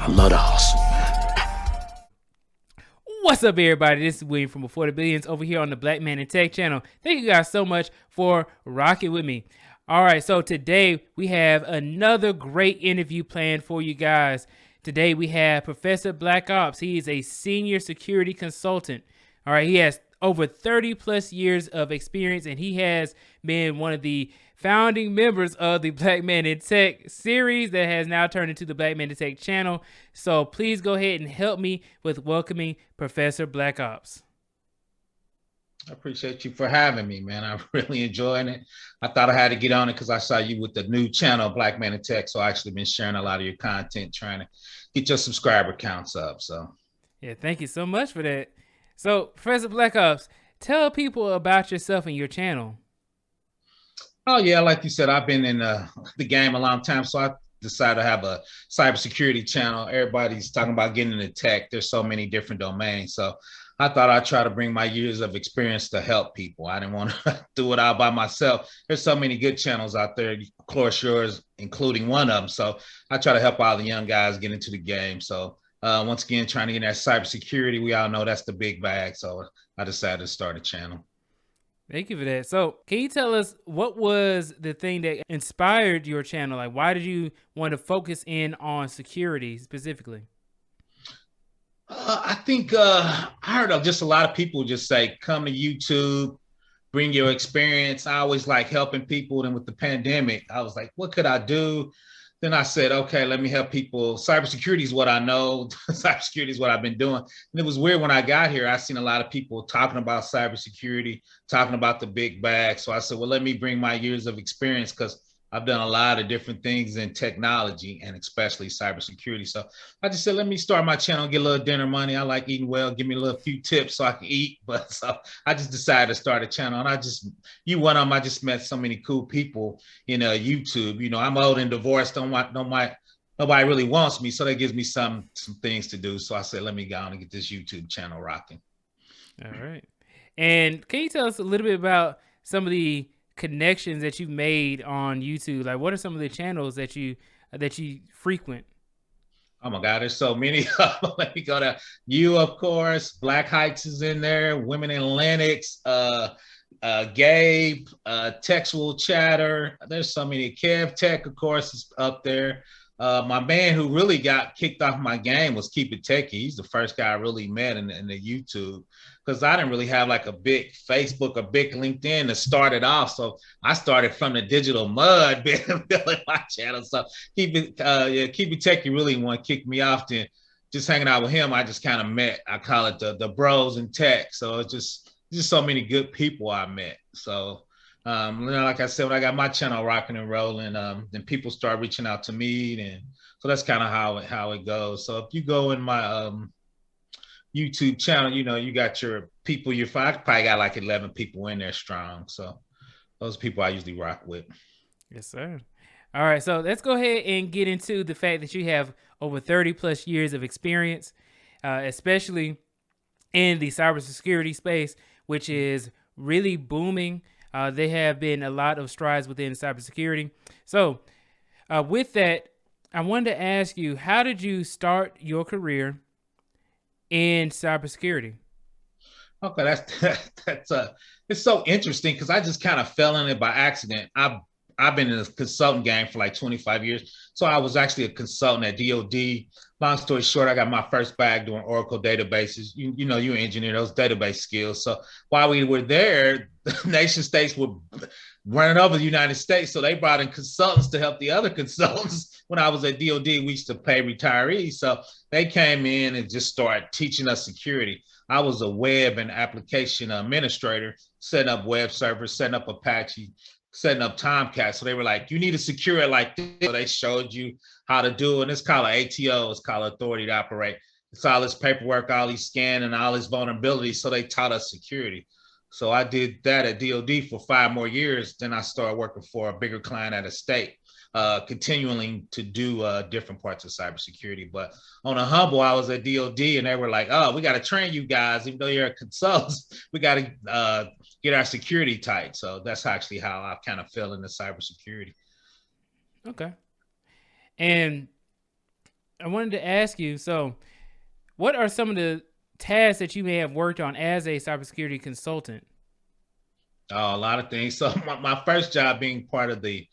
I love the hustle, man. What's up, everybody? This is William from Before the Billions over here on the Black Man in Tech channel. Thank you guys so much for rocking with me. All right, so today we have another great interview planned for you guys. Today we have Professor Black Ops. He is a senior security consultant. All right, he has over 30 plus years of experience, and he has been one of the founding members of the Black Man in Tech series that has now turned into the Black Man in Tech channel. So please go ahead and help me with welcoming Professor Black Ops. I appreciate you for having me, man. I'm really enjoying it. I thought I had to get on it because I saw you with the new channel, Black Man in Tech. So I actually been sharing a lot of your content, trying to get your subscriber counts up. So yeah, thank you so much for that. So Professor Black Ops, tell people about yourself and your channel. Oh yeah, like you said, I've been in the game a long time, so I decided to have a cybersecurity channel. Everybody's talking about getting into tech. There's so many different domains, so I thought I'd try to bring my years of experience to help people. I didn't want to do it all by myself. There's so many good channels out there, of course yours including one of them. So I try to help all the young guys get into the game. So once again, trying to get that cybersecurity, we all know that's the big bag. So I decided to start a channel. Thank you for that. So can you tell us what was the thing that inspired your channel? Like, why did you want to focus in on security specifically? I think I heard of just a lot of people just say, come to YouTube, bring your experience. I always like helping people. And with the pandemic, I was like, what could I do? Then I said, okay, let me help people. Cybersecurity is what I know. Cybersecurity is what I've been doing. And it was weird when I got here. I seen a lot of people talking about cybersecurity, talking about the big bag. So I said, well, let me bring my years of experience because I've done a lot of different things in technology and especially cybersecurity. So I just said, let me start my channel, get a little dinner money. I like eating well. Give me a little few tips so I can eat. But so I just decided to start a channel. And you one of them, I just met so many cool people in YouTube. You know, I'm old and divorced. Nobody really wants me. So that gives me some things to do. So I said, let me go on and get this YouTube channel rocking. All right. And can you tell us a little bit about some of the connections that you've made on YouTube? Like, what are some of the channels that you frequent? Oh my God, there's so many. Let me go to you, of course. Black Heights is in there. Women in Linux. Gabe, Textual Chatter. There's so many. Kev Tech, of course, is up there. My man who really got kicked off my game was Keep It Techie. He's the first guy I really met in the YouTube because I didn't really have like a big Facebook or big LinkedIn to start it off. So I started from the digital mud building my channel. So Keep It Techie really want to kick me off. Then just hanging out with him, I just kind of met. I call it the bros in tech. So it's just so many good people I met. So like I said, when I got my channel rocking and rolling, then people start reaching out to me, and so that's kind of how it goes. So if you go in my YouTube channel, you know, you got your people. I probably got like 11 people in there strong. So those people I usually rock with. Yes, sir. All right, so let's go ahead and get into the fact that you have over 30 plus years of experience, especially in the cybersecurity space, which is really booming. There have been a lot of strides within cybersecurity. So with that, I wanted to ask you, how did you start your career in cybersecurity? Okay, it's so interesting because I just kind of fell in it by accident. I've been in the consulting game for like 25 years. So I was actually a consultant at DOD. Long story short, I got my first bag doing Oracle databases. You know, you engineer those database skills. So while we were there, the nation states were running over the United States. So they brought in consultants to help the other consultants. When I was at DOD, we used to pay retirees. So they came in and just started teaching us security. I was a web and application administrator, setting up web servers, setting up Apache, setting up Tomcat. So they were like, you need to secure it like this. So they showed you how to do it. And it's called an ATO. It's called Authority to Operate. It's all this paperwork, all these scan and all these vulnerabilities. So they taught us security. So I did that at DOD for 5 more years. Then I started working for a bigger client at a state. Continuing to do different parts of cybersecurity. But on a humble, I was at DOD and they were like, oh, we got to train you guys. Even though you're a consultant, we got to get our security tight. So that's actually how I kind of fell into cybersecurity. Okay. And I wanted to ask you, so what are some of the tasks that you may have worked on as a cybersecurity consultant? A lot of things. So my first job being part of the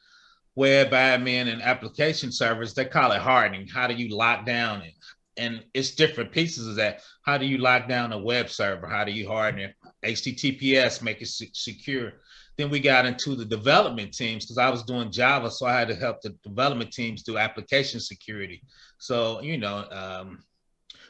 web admin and application servers, they call it hardening. How do you lock down it? And it's different pieces of that. How do you lock down a web server? How do you harden it? HTTPS, make it secure. Then we got into the development teams because I was doing Java, so I had to help the development teams do application security. So,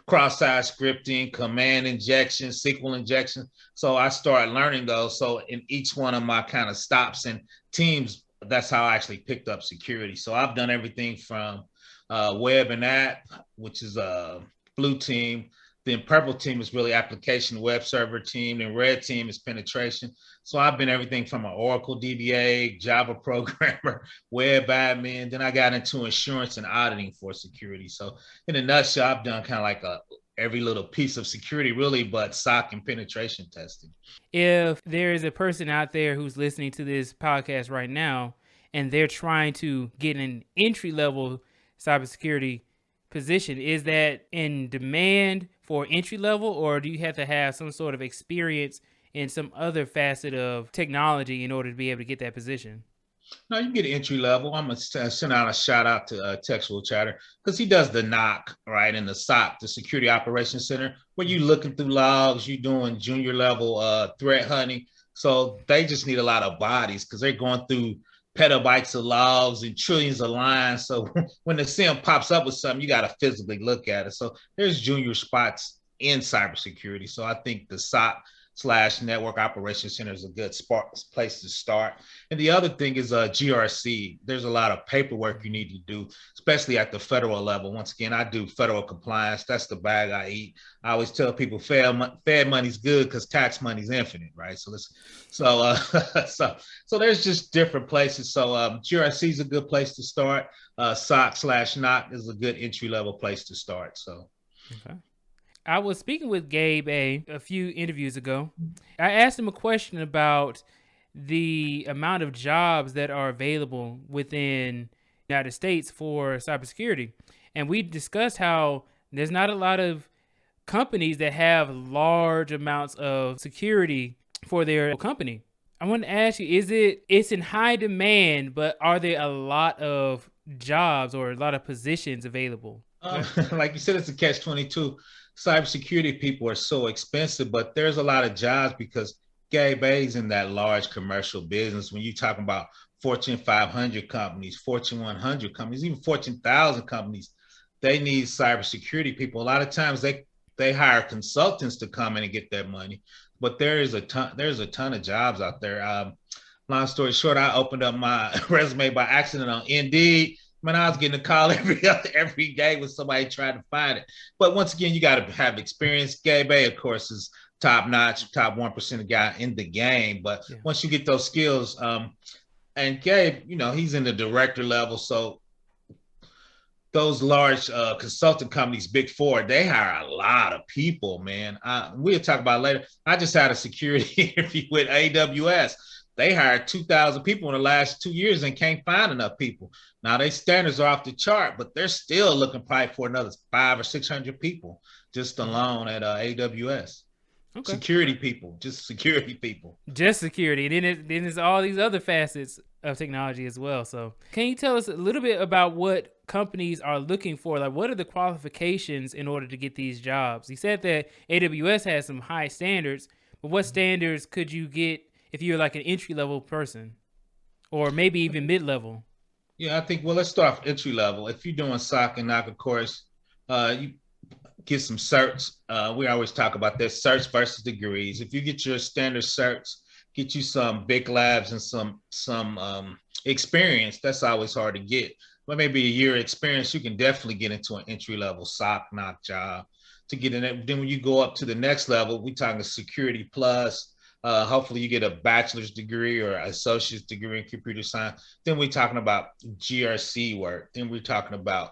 cross-site scripting, command injection, SQL injection. So I started learning those. So in each one of my kind of stops and teams, that's how I actually picked up security. So I've done everything from web and app, which is a blue team. Then purple team is really application web server team. And red team is penetration. So I've been everything from an Oracle DBA, Java programmer, web admin. Then I got into insurance and auditing for security. So in a nutshell, I've done kind of like every little piece of security really, but SOC and penetration testing. If there is a person out there who's listening to this podcast right now and they're trying to get an entry level cybersecurity position, is that in demand for entry level, or do you have to have some sort of experience in some other facet of technology in order to be able to get that position? No, you get entry level. I'm gonna send out a shout out to Textual Chatter because he does the knock right in the SOC, the Security Operations Center, where you looking through logs, you doing junior level threat hunting. So they just need a lot of bodies because they're going through petabytes of logs and trillions of lines. So when the SIM pops up with something, you got to physically look at it. So there's junior spots in cybersecurity. So I think the SOC / network operations center is a good place to start. And the other thing is GRC. There's a lot of paperwork you need to do, especially at the federal level. Once again, I do federal compliance. That's the bag I eat. I always tell people Fed money's good because tax money's infinite, right? So there's just different places. So GRC is a good place to start. SOC / NOC is a good entry level place to start. So. Okay. I was speaking with Gabe a few interviews ago. I asked him a question about the amount of jobs that are available within the United States for cybersecurity. And we discussed how there's not a lot of companies that have large amounts of security for their company. I want to ask you, it's in high demand, but are there a lot of jobs or a lot of positions available? Like you said, it's a catch-22. Cybersecurity people are so expensive, but there's a lot of jobs because Gabe A's in that large commercial business. When you're talking about Fortune 500 companies, Fortune 100 companies, even Fortune 1000 companies, they need cybersecurity people. A lot of times they hire consultants to come in and get that money, but there's a ton of jobs out there. Long story short, I opened up my resume by accident on Indeed. Man, I was getting a call every day with somebody trying to find it. But once again, you got to have experience. Gabe A, of course, is top notch, top 1% guy in the game. But once you get those skills, and Gabe, he's in the director level. So those large consulting companies, Big Four, they hire a lot of people, man. We'll talk about it later. I just had a security interview with AWS. They hired 2,000 people in the last 2 years and can't find enough people. Now, their standards are off the chart, but they're still looking probably for another 500 or 600 people just alone at AWS. Okay. Security people, just security people. Just security. Then there's all these other facets of technology as well. So can you tell us a little bit about what companies are looking for? Like, what are the qualifications in order to get these jobs? You said that AWS has some high standards, but what standards could you get if you're like an entry-level person or maybe even mid-level? Yeah, I think, let's start off entry level. If you're doing SOC and NOC, of course, you get some certs. We always talk about this, certs versus degrees. If you get your standard certs, get you some big labs and some experience, that's always hard to get. But maybe a year experience, you can definitely get into an entry-level SOC, NOC job to get in it. Then when you go up to the next level, we're talking security plus. Hopefully you get a bachelor's degree or associate's degree in computer science. Then we're talking about GRC work. Then we're talking about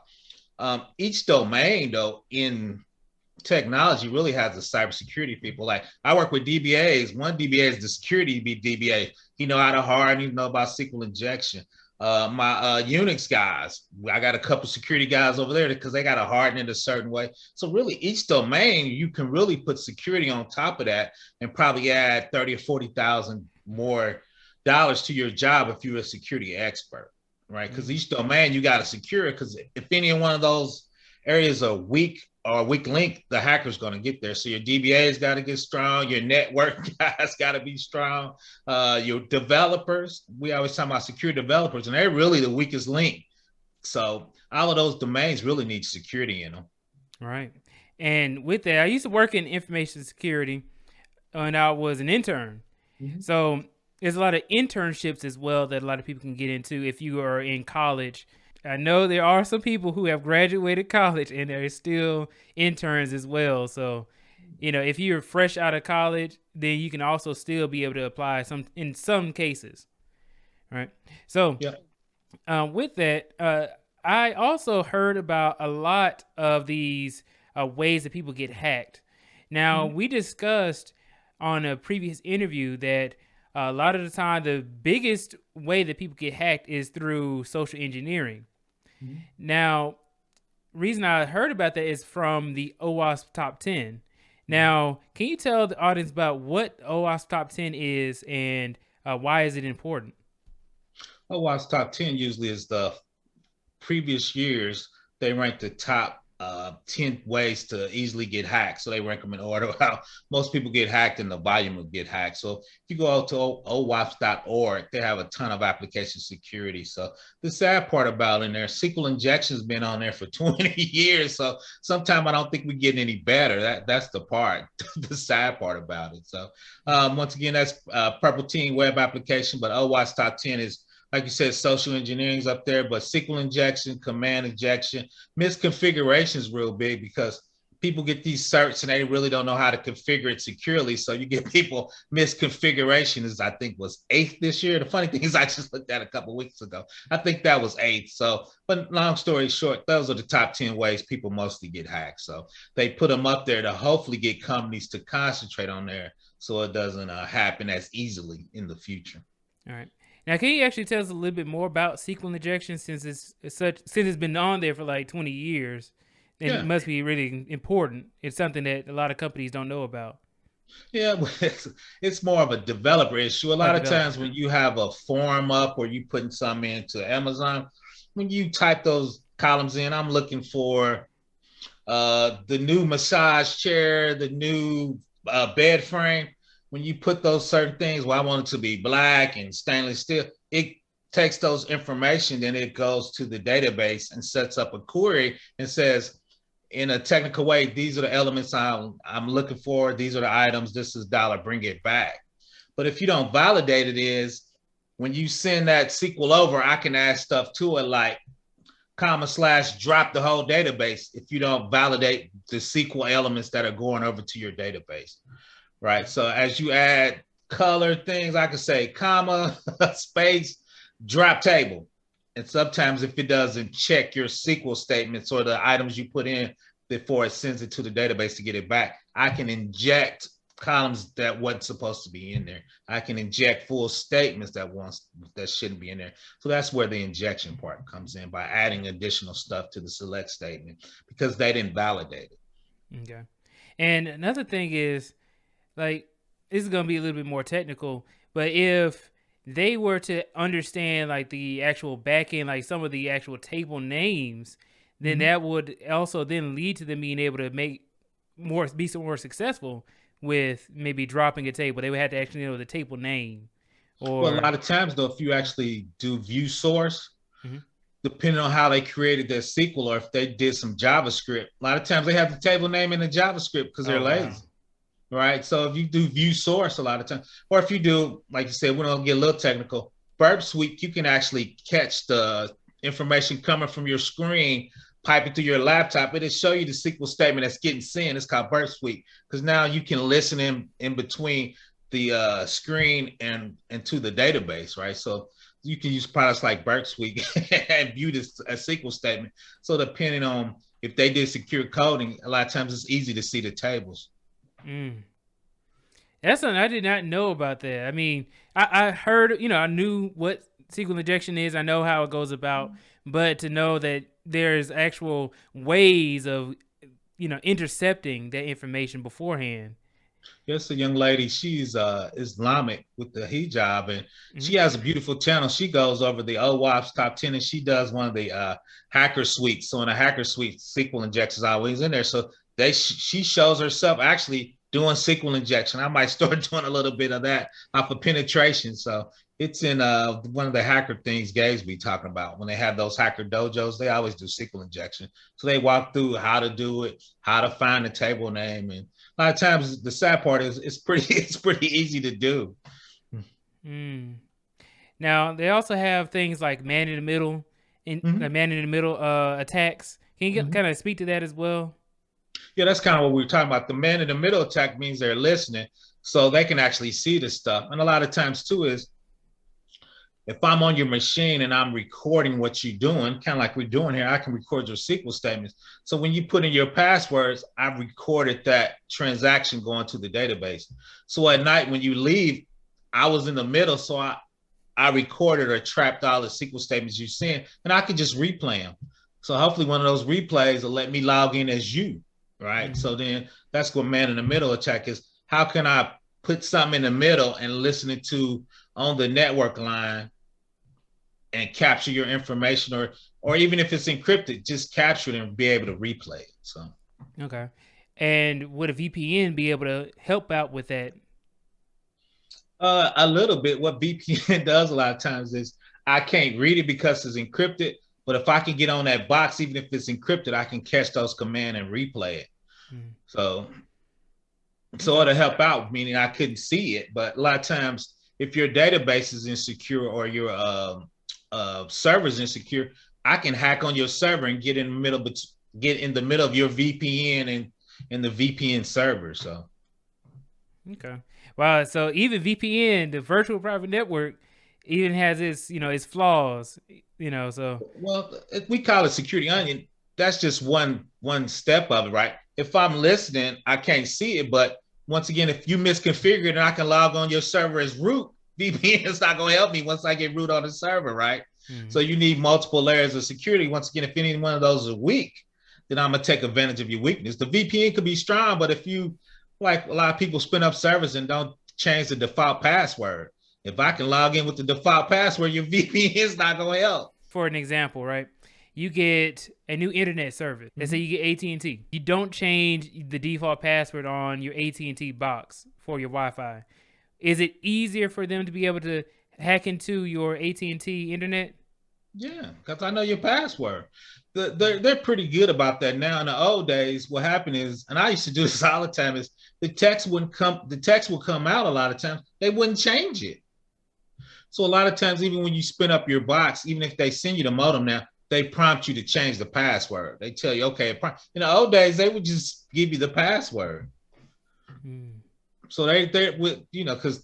each domain, though, in technology really has the cybersecurity people. Like I work with DBAs. One DBA is the security DBA. He know how to harden, he know about SQL injection. My Unix guys, I got a couple security guys over there because they got to harden it a certain way. So really, each domain you can really put security on top of that, and probably add 30 or 40,000 more dollars to your job if you're a security expert, right? Because each domain you got to secure it. Because if any one of those areas are weak or weak link, the hacker's going to get there. So your DBA's got to get strong. Your network guys got to be strong. Your developers, we always talk about secure developers, and they're really the weakest link. So all of those domains really need security in them. Right. And with that, I used to work in information security when I was an intern. Mm-hmm. So there's a lot of internships as well that a lot of people can get into if you are in college. I know there are some people who have graduated college and they're still interns as well. So, if you're fresh out of college, then you can also still be able to apply in some cases. Right. So, with that, I also heard about a lot of these ways that people get hacked. Now, we discussed on a previous interview that a lot of the time, the biggest way that people get hacked is through social engineering. Mm-hmm. Now, reason I heard about that is from the OWASP Top 10. Now, can you tell the audience about what OWASP Top 10 is and why is it important? OWASP Top 10 usually is the previous years. They rank the top 10 ways to easily get hacked. So they rank them in order how most people get hacked and the volume of get hacked. So if you go out to owasp.org, they have a ton of application security. So the sad part about in there, SQL injection's been on there for 20 years. So sometimes I don't think we're getting any better. That's the part, the sad part about it. So once again, that's Purple Team web application, but OWASP Top 10 is, like you said, social engineering is up there, but SQL injection, command injection, misconfiguration is real big because people get these certs and they really don't know how to configure it securely. So you get people misconfiguration is, I think, was 8th this year. The funny thing is I just looked at a couple of weeks ago. I think that was 8th. So, but long story short, those are the top 10 ways people mostly get hacked. So they put them up there to hopefully get companies to concentrate on there so it doesn't happen as easily in the future. All right. Now, can you actually tell us a little bit more about SQL injection since it's been on there for like 20 years? And it must be really important. It's something that a lot of companies don't know about. Yeah, it's more of a developer issue. A lot of times when you have a form up or you putting something into Amazon, when you type those columns in, I'm looking for the new massage chair, the new bed frame. When you put those certain things, well, I want it to be black and stainless steel, it takes those information, then it goes to the database and sets up a query and says, in a technical way, these are the elements I'm looking for. These are the items. This is dollar. Bring it back. But if you don't validate it, is when you send that SQL over, I can add stuff to it like / drop the whole database if you don't validate the SQL elements that are going over to your database. Right. So as you add color things, I could say comma, space, drop table. And sometimes if it doesn't check your SQL statements or the items you put in before it sends it to the database to get it back, I can inject columns that wasn't supposed to be in there. I can inject full statements that shouldn't be in there. So that's where the injection part comes in, by adding additional stuff to the select statement because they didn't validate it. Okay. And another thing is, like, this is going to be a little bit more technical, but if they were to understand like the actual back end, like some of the actual table names, then that would also then lead to them being able to be more successful with maybe dropping a table. They would have to actually know the table name. Well, a lot of times though, if you actually do view source, depending on how they created their SQL or if they did some JavaScript, a lot of times they have the table name in the JavaScript because they're lazy. Wow. Right. So if you do view source a lot of times, or if you do, like you said, we're going to get a little technical, Burp Suite, you can actually catch the information coming from your screen, pipe it through your laptop. It'll show you the SQL statement that's getting sent. It's called Burp Suite because now you can listen in between the screen and to the database. Right. So you can use products like Burp Suite and view this a SQL statement. So depending on if they did secure coding, a lot of times it's easy to see the tables. That's something I did not know about that. I mean, I heard, I knew what SQL injection is. I know how it goes about, but to know that there's actual ways of, intercepting that information beforehand. Yes, a young lady. She's Islamic with the hijab, and Mm-hmm. she has a beautiful channel. She goes over the OWASP top 10, and she does one of the hacker suites. So in a hacker suite, SQL injections always in there. So she shows herself actually doing SQL injection. I might start doing a little bit of that off of penetration. So it's in one of the hacker things Gabe's be talking about. When they have those hacker dojos, they always do SQL injection. So they walk through how to do it, how to find the table name, and a lot of times the sad part is it's pretty easy to do. Mm. Now they also have things like man in the middle, attacks. Can you kind of speak to that as well? Yeah, that's kind of what we were talking about. The man in the middle attack means they're listening, so they can actually see the stuff. And a lot of times too is if I'm on your machine and I'm recording what you're doing, kind of like we're doing here, I can record your SQL statements. So when you put in your passwords, I've recorded that transaction going to the database. So at night when you leave, I was in the middle, so I recorded or trapped all the SQL statements you sent, and I could just replay them. So hopefully one of those replays will let me log in as you, right? So then that's what man in the middle attack is. How can I put something in the middle and listen it to on the network line and capture your information, or even if it's encrypted, just capture it and be able to replay it. So okay. And would a VPN be able to help out with that? A little bit. What VPN does a lot of times is I can't read it because it's encrypted. But if I can get on that box, even if it's encrypted, I can catch those commands and replay it. So it'll help out, meaning I couldn't see it. But a lot of times, if your database is insecure or your server's insecure, I can hack on your server and get in the middle of your VPN and in the VPN server. So okay. Wow. So even VPN, the virtual private network, even has its flaws. So well, we call it security onion. That's just one step of it, right? If I'm listening, I can't see it, but once again, if you misconfigure it and I can log on your server as root, VPN is not going to help me once I get root on the server, right? So you need multiple layers of security. Once again, if any one of those is weak, then I'm going to take advantage of your weakness. The VPN could be strong, but if you, like a lot of people spin up servers and don't change the default password, if I can log in with the default password, your VPN is not going to help. For an example, right? You get a new internet service. Let's say you get AT&T. You don't change the default password on your AT&T box for your Wi-Fi. Is it easier for them to be able to hack into your AT&T internet? Yeah, because I know your password. They're pretty good about that now. In the old days, what happened is, and I used to do this all the time, is the text would come out a lot of times. They wouldn't change it. So a lot of times, even when you spin up your box, even if they send you the modem now, they prompt you to change the password. They tell you, okay, in the old days, they would just give you the password. So they would, because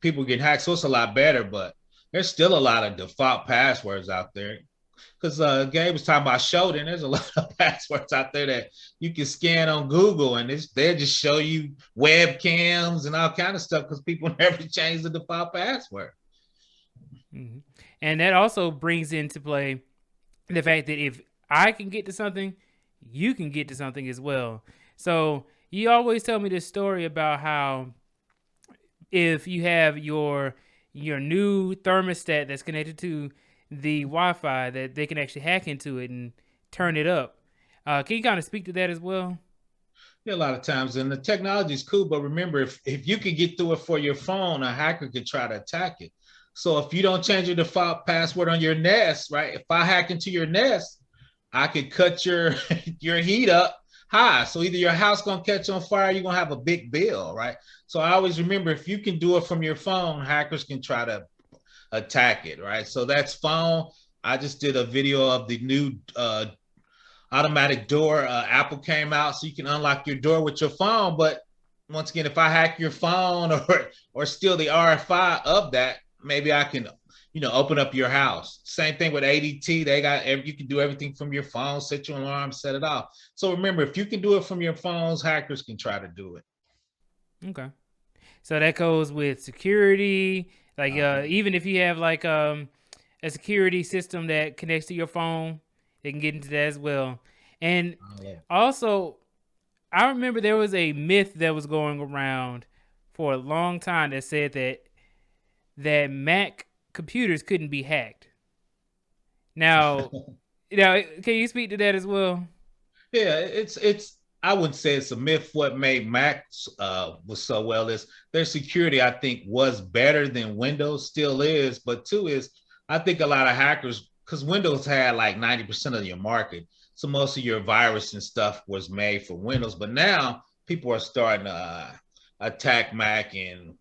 people get hacked, so it's a lot better, but there's still a lot of default passwords out there. Because Gabe was talking about Shodan, there's a lot of passwords out there that you can scan on Google, and they'll just show you webcams and all kind of stuff because people never change the default password. And that also brings into play the fact that if I can get to something, you can get to something as well. So you always tell me this story about how if you have your new thermostat that's connected to the Wi-Fi, that they can actually hack into it and turn it up. Can you kind of speak to that as well? Yeah, a lot of times, and the technology is cool, but remember, if you could get through it for your phone, a hacker could try to attack it. So if you don't change your default password on your Nest, right? If I hack into your Nest, I could cut your heat up high. So either your house gonna catch on fire, you're gonna have a big bill, right? So I always remember, if you can do it from your phone, hackers can try to attack it, right? So that's phone. I just did a video of the new automatic door. Apple came out, so you can unlock your door with your phone. But once again, if I hack your phone or steal the RFI of that, maybe I can, open up your house. Same thing with ADT. You can do everything from your phone, set your alarm, set it off. So remember, if you can do it from your phones, hackers can try to do it. Okay. So that goes with security. Like even if you have like a security system that connects to your phone. They can get into that as well. And also, I remember there was a myth that was going around for a long time that said that Mac computers couldn't be hacked. Now, can you speak to that as well? Yeah, it's I wouldn't say it's a myth. What made Mac was so well is their security, I think, was better than Windows, still is. But two is I think a lot of hackers, because Windows had like 90% of your market. So most of your virus and stuff was made for Windows. But now people are starting to attack Mac and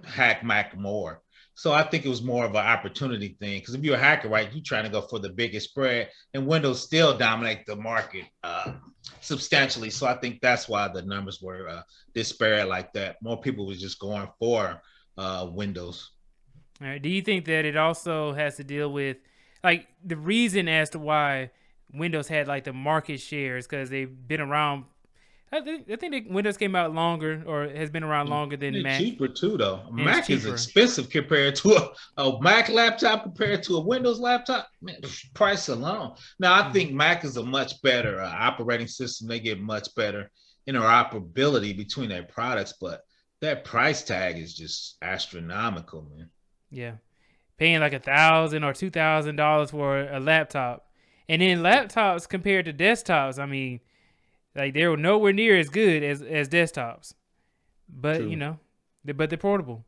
hack Mac more. So I think it was more of an opportunity thing. Because if you're a hacker, right, you're trying to go for the biggest spread, and Windows still dominate the market substantially. So I think that's why the numbers were disparate like that. More people were just going for Windows. All right. Do you think that it also has to deal with like the reason as to why Windows had like the market shares because they've been around? I think that Windows came out longer or has been around longer than They're Mac, cheaper too, though. and it's Mac is cheaper. expensive compared to a Mac laptop compared to a Windows laptop. Man, price alone. Now, I think Mac is a much better operating system. They get much better interoperability between their products, but that price tag is just astronomical, man. Yeah, paying like $1,000 or $2,000 for a laptop, and then laptops compared to desktops. I mean, like they're nowhere near as good as desktops, but True. they're portable.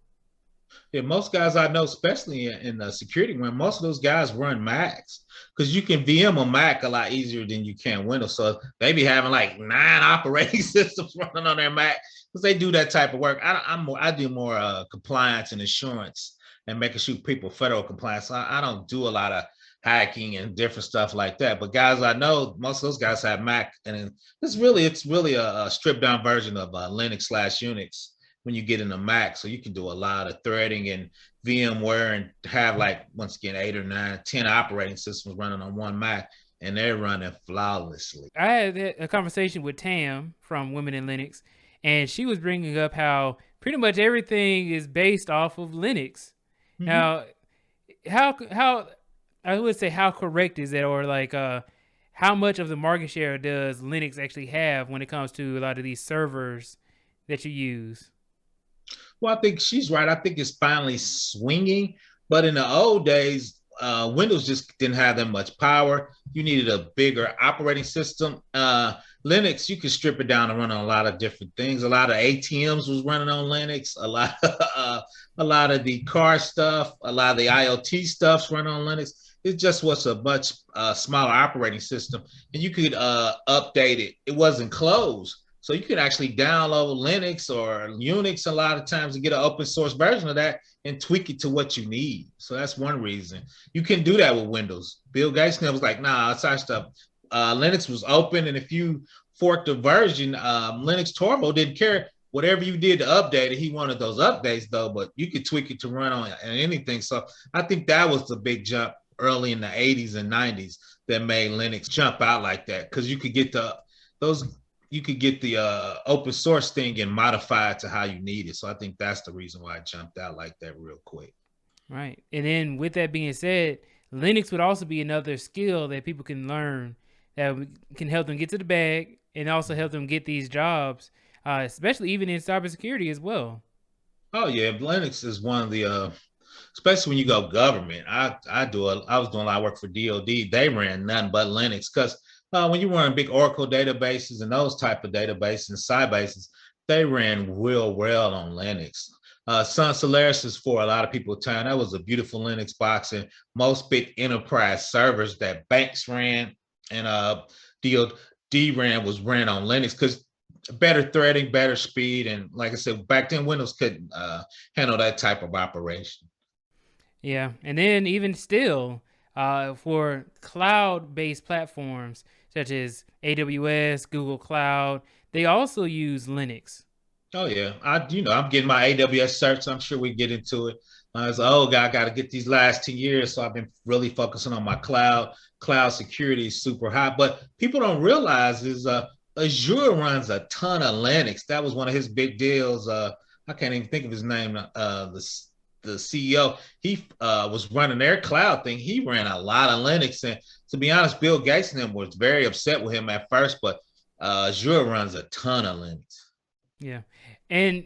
Yeah, most guys I know, especially in the security realm, most of those guys run Macs because you can VM a Mac a lot easier than you can Windows. So they be having like 9 operating systems running on their Mac because they do that type of work. I do more compliance and assurance and making sure people federal compliance. I don't do a lot of hacking and different stuff like that. But guys I know, most of those guys have Mac, and it's really a stripped down version of Linux slash Unix when you get into Mac. So you can do a lot of threading and VMware and have like once again 8 or 9, 10 operating systems running on one Mac, and they're running flawlessly. I had a conversation with Tam from Women in Linux, and she was bringing up how pretty much everything is based off of Linux. Mm-hmm. Now, how I would say how correct is that, or like how much of the market share does Linux actually have when it comes to a lot of these servers that you use? Well, I think she's right. I think it's finally swinging. But in the old days, Windows just didn't have that much power. You needed a bigger operating system. Linux, you could strip it down and run on a lot of different things. A lot of ATMs was running on Linux. A lot of the car stuff, a lot of the IoT stuff's running on Linux. It just was a much smaller operating system, and you could update it. It wasn't closed. So you can actually download Linux or Unix a lot of times and get an open source version of that and tweak it to what you need. So that's one reason. You can do that with Windows. Bill Gates was like, nah, it's our stuff. Linux was open, and if you forked the version, Linux Torvo didn't care. Whatever you did to update it, he wanted those updates though, but you could tweak it to run on anything. So I think that was the big jump early in the 80s and 90s that made Linux jump out like that, because you could get those you could get the open source thing and modify it to how you need it. So I think that's the reason why it jumped out like that real quick. Right. And then with that being said, Linux would also be another skill that people can learn that can help them get to the bag and also help them get these jobs, especially even in cybersecurity as well. Oh yeah, Linux is one of the especially when you go government. I was doing a lot of work for DoD. They ran nothing but Linux because when you run big Oracle databases and those type of databases and Sybases, they ran real well on Linux. Sun Solaris is for a lot of people time. That was a beautiful Linux box, and most big enterprise servers that banks ran and DoD ran on Linux because better threading, better speed, and like I said, back then Windows couldn't handle that type of operation. Yeah. And then even still, for cloud-based platforms such as AWS, Google Cloud, they also use Linux. Oh yeah, I'm getting my AWS certs. I'm sure we get into it. As an old guy, I got to get these last 2 years, so I've been really focusing on my cloud. Cloud security is super high, but people don't realize is Azure runs a ton of Linux. That was one of his big deals. I can't even think of his name. the CEO, he was running their cloud thing. He ran a lot of Linux, and to be honest, Bill Gates and him was very upset with him at first, but Azure runs a ton of Linux. Yeah. And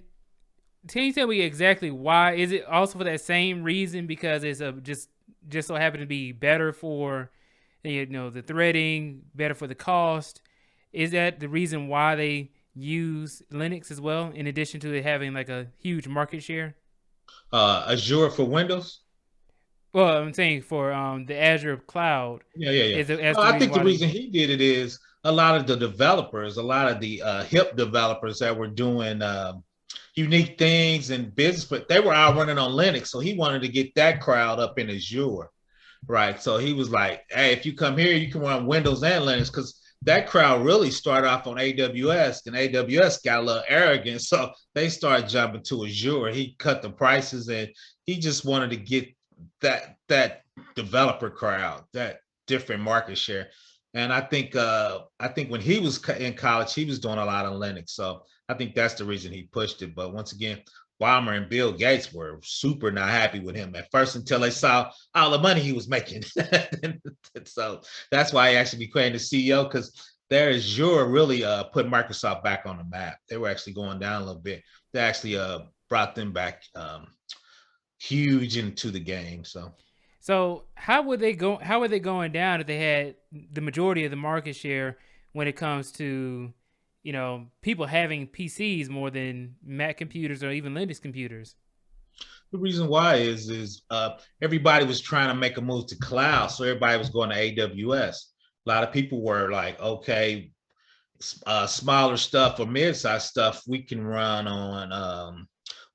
can you tell me exactly why? Is it also for that same reason, because it's just so happen to be better for the threading, better for the cost? Is that the reason why they use Linux as well, in addition to it having like a huge market share? Azure for Windows. Well, I'm saying for the Azure cloud, Yeah, yeah, yeah. is it, as Well, the I reason think the why they. reason he did it is a lot of the developers, a lot of the hip developers that were doing unique things in business, but they were all running on Linux. So he wanted to get that crowd up in Azure, right? So he was like, hey, if you come here, you can run Windows and Linux, because that crowd really started off on AWS, and AWS got a little arrogant. So they started jumping to Azure. He cut the prices, and he just wanted to get that developer crowd, that different market share. And I think when he was in college, he was doing a lot of Linux. So I think that's the reason he pushed it. But once again, Weimer and Bill Gates were super not happy with him at first until they saw all the money he was making. So that's why he actually became the CEO, because there Azure really put Microsoft back on the map. They were actually going down a little bit. They actually brought them back huge into the game. So how would they go? How are they going down if they had the majority of the market share when it comes to, people having PCs more than Mac computers or even Linux computers? The reason why is everybody was trying to make a move to cloud, so everybody was going to AWS. A lot of people were like, okay, smaller stuff or mid-sized stuff we can run on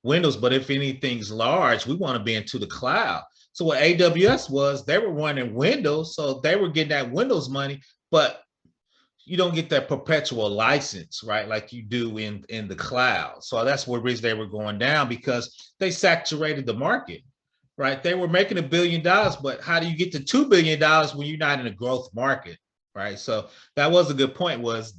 Windows, but if anything's large, we want to be into the cloud. So what AWS was, they were running Windows, so they were getting that Windows money, but you don't get that perpetual license, right? Like you do in the cloud. So that's what reason they were going down, because they saturated the market, right? They were making $1 billion, but how do you get to $2 billion when you're not in a growth market, right? So that was a good point. Was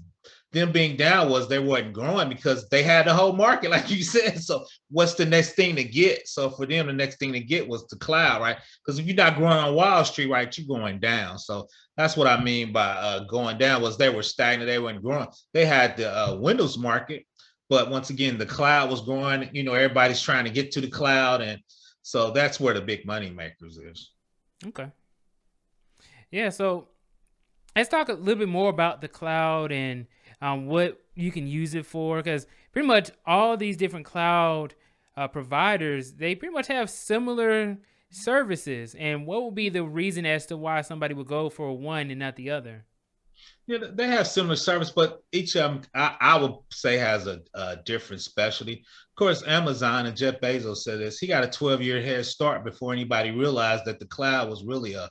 them being down was they weren't growing because they had the whole market, like you said. So what's the next thing to get? So for them, the next thing to get was the cloud, right? Because if you're not growing on Wall Street, right, you're going down. So that's what I mean by going down, was they were stagnant, they weren't growing. They had the Windows market, but once again, the cloud was growing. Everybody's trying to get to the cloud, and so that's where the big money makers is. Okay. Yeah. So let's talk a little bit more about the cloud and what you can use it for, because pretty much all these different cloud providers, they pretty much have similar services. And what would be the reason as to why somebody would go for one and not the other? Yeah, they have similar service, but each of them, I would say, has a different specialty. Of course, Amazon and Jeff Bezos said this. He got a 12-year head start before anybody realized that the cloud was really a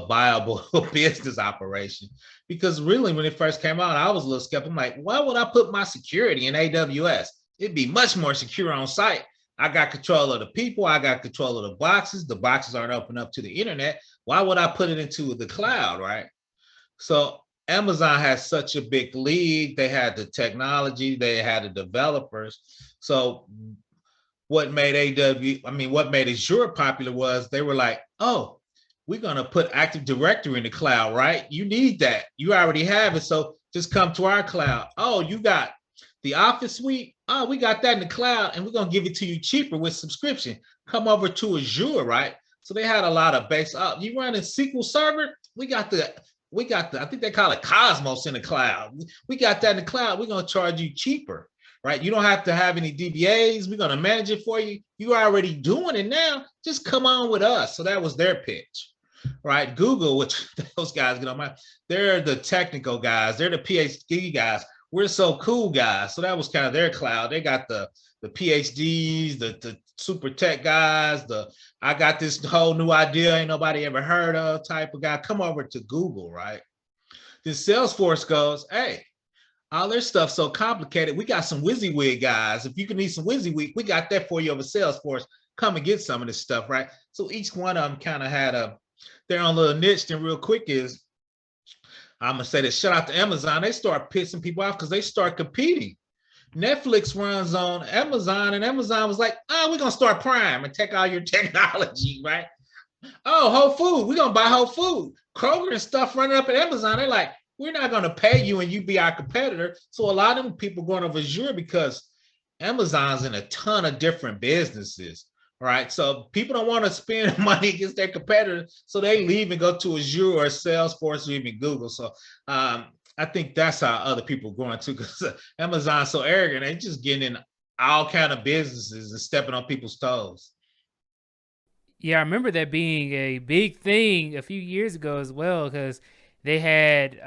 viable business operation. Because really, when it first came out, I was a little skeptical. I'm like, why would I put my security in AWS? It'd be much more secure on site. I got control of the people. I got control of the boxes. The boxes aren't open up to the internet. Why would I put it into the cloud, right? So Amazon has such a big lead. They had the technology, they had the developers. So what made Azure popular was they were like, oh, we're gonna put Active Directory in the cloud, right? You need that. You already have it. So just come to our cloud. Oh, you got the Office suite. Oh, we got that in the cloud, and we're gonna give it to you cheaper with subscription. Come over to Azure, right? So they had a lot of base up. You run a SQL Server, we got the I think they call it Cosmos in the cloud. We got that in the cloud. We're gonna charge you cheaper, right? You don't have to have any DBAs. We're gonna manage it for you. You're already doing it now. Just come on with us. So that was their pitch, right? Google, which those guys get on my, they're the technical guys. They're the PhD guys. We're so cool guys. So that was kind of their cloud. They got the PhDs, the super tech guys, I got this whole new idea ain't nobody ever heard of type of guy. Come over to Google, right? Then Salesforce goes, hey, all their stuff's so complicated. We got some WYSIWYG guys. If you can need some WYSIWYG, we got that for you over Salesforce. Come and get some of this stuff, right? So each one of them kind of had their own little niche. And real quick is, I'm gonna say this, shout out to Amazon. They start pissing people off because they start competing. Netflix runs on Amazon, and Amazon was like, "Oh, we're gonna start Prime and take all your technology, right?" Oh, Whole Food, we're gonna buy Whole Food. Kroger and stuff running up at Amazon. They're like, "We're not gonna pay you, and you be our competitor." So a lot of them people going over Azure because Amazon's in a ton of different businesses, right? So people don't want to spend money against their competitors, so they leave and go to Azure or Salesforce or even Google. So I think that's how other people are going too, because Amazon's so arrogant, they just getting in all kind of businesses and stepping on people's toes. Yeah, I remember that being a big thing a few years ago as well, because they had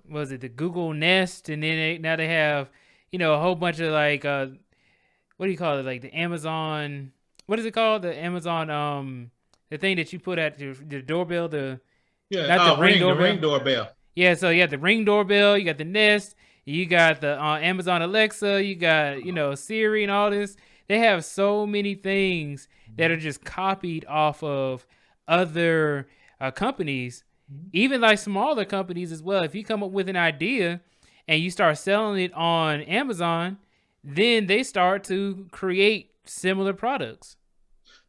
was it the Google Nest, and then now they have a whole bunch of like what do you call it, like the Amazon, what is it called, the Amazon the thing that you put at the doorbell, the Yeah, not the Ring the Ring doorbell. doorbell. Yeah, so you got the Ring doorbell, you got the Nest, you got the Amazon Alexa, you got Siri and all this. They have so many things that are just copied off of other companies, even like smaller companies as well. If you come up with an idea and you start selling it on Amazon, then they start to create similar products.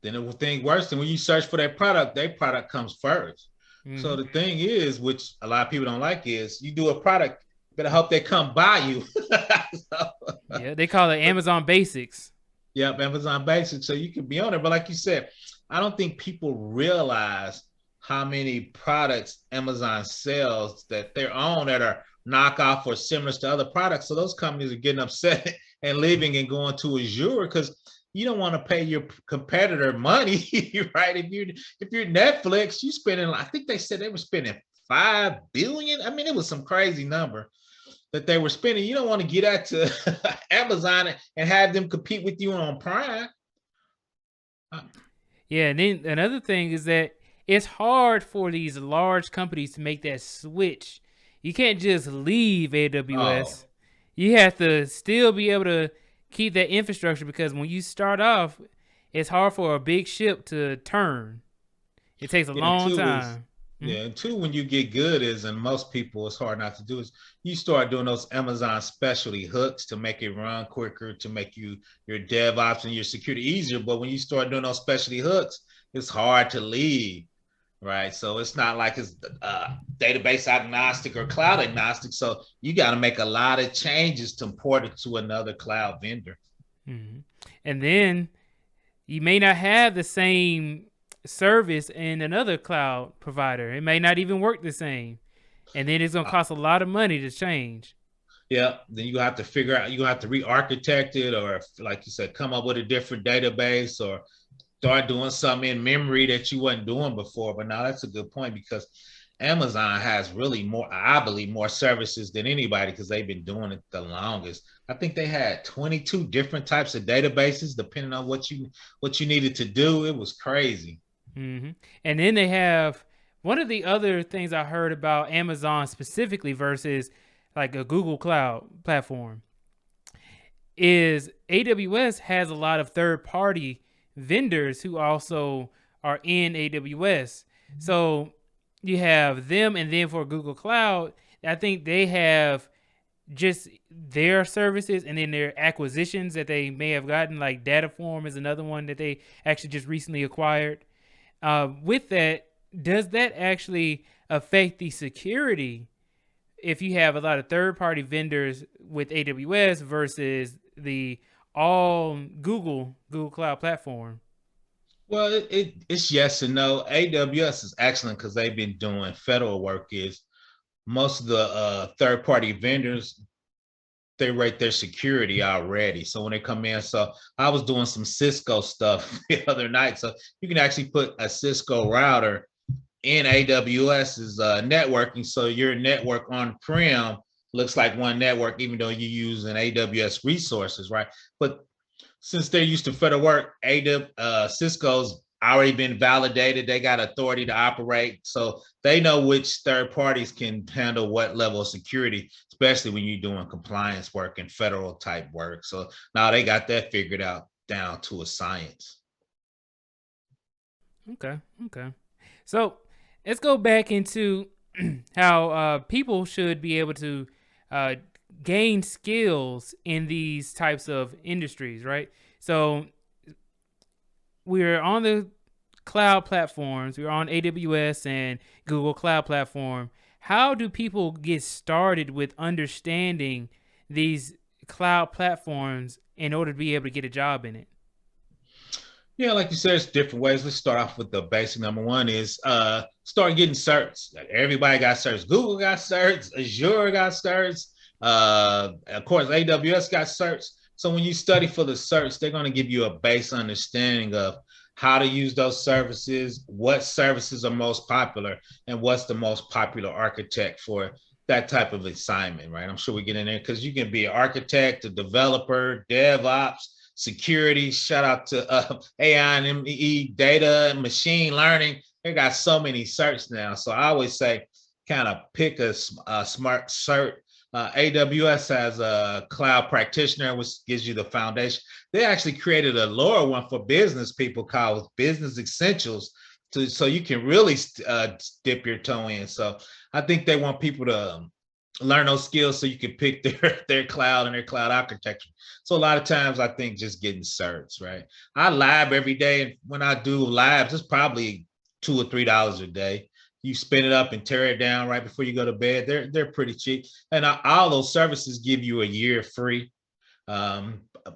Then it will think worse than when you search for that product, their product comes first. So Hmm. the thing is, which a lot of people don't like, is you do a product, better hope they come buy you. So, Yeah, they call it Amazon Basics. yep, Amazon Basics. So you can be on it. But like you said, I don't think people realize how many products Amazon sells that they're on that are knockoff or similar to other products. So those companies are getting upset and leaving and going to Azure because you don't want to pay your competitor money, right? If you're Netflix, you spending, I think they said they were spending 5 billion. I mean, it was some crazy number that they were spending. You don't want to get out to Amazon and have them compete with you on Prime. Uh, Yeah, and then another thing is that it's hard for these large companies to make that switch. You can't just leave Oh, AWS. You have to still be able to keep that infrastructure, because when you start off, it's hard for a big ship to turn. It takes a yeah. long Two is time. Mhm. Yeah, and two, when you get good is, and most people it's hard not to do, is you start doing those Amazon specialty hooks to make it run quicker, to make your DevOps and your security easier. But when you start doing those specialty hooks, it's hard to leave, right? So it's not like it's database agnostic or cloud agnostic. So you got to make a lot of changes to port it to another cloud vendor. Mhm. And then you may not have the same service in another cloud provider. It may not even work the same. And then it's going to Uh, cost a lot of money to change. yeah, then you have to figure out, you have to re-architect it, or like you said, come up with a different database, or start doing something in memory that you wasn't doing before. But now that's a good point, because Amazon has really more, I believe, more services than anybody because they've been doing it the longest. I think they had 22 different types of databases depending on what you needed to do. It was crazy. Hmm. And then they have one of the other things I heard about Amazon specifically versus like a Google Cloud platform is AWS has a lot of third party vendors who also are in AWS. So you have them, and then for Google Cloud, I think they have just their services and then their acquisitions that they may have gotten, like Dataform is another one that they actually just recently acquired. With that, does that actually affect the security if you have a lot of third-party vendors with AWS versus the all Google Cloud platform? Well, it's yes and no. AWS is excellent because they've been doing federal work. Is most of the third party vendors, they rate their security already. So when they come in, so I was doing some Cisco stuff the other night. So you can actually put a Cisco router in AWS's networking. So your network on prem looks like one network, even though you use an AWS resources, right? But since they're used to federal work, Cisco's already been validated. They got authority to operate. So they know which third parties can handle what level of security, especially when you're doing compliance work and federal type work. So now they got that figured out down to a science. Okay, okay. So let's go back into how people should be able to uh, gain skills in these types of industries, right? So we're on the cloud platforms. We're on AWS and Google Cloud Platform. How do people get started with understanding these cloud platforms in order to be able to get a job in it? Yeah, like you said, it's different ways. Let's start off with the basic. Number one is start getting certs. Like everybody got certs. Google got certs. Azure got certs. Of course, AWS got certs. So when you study for the certs, they're going to give you a base understanding of how to use those services, what services are most popular, and what's the most popular architect for that type of assignment, right? I'm sure we get in there because you can be an architect, a developer, DevOps, security. Shout out to AI and ME, data and machine learning. They got so many certs now. So I always say, kind of pick a smart cert. AWS has a cloud practitioner, which gives you the foundation. They actually created a lower one for business people called Business Essentials, so you can really dip your toe in. So I think they want people to learn those skills so you can pick their cloud and their cloud architecture. So a lot of times I think just getting certs, right? I lab every day, and when I do labs, it's probably $2 or $3 a day. You spin it up and tear it down right before you go to bed. They're pretty cheap, and all those services give you a year free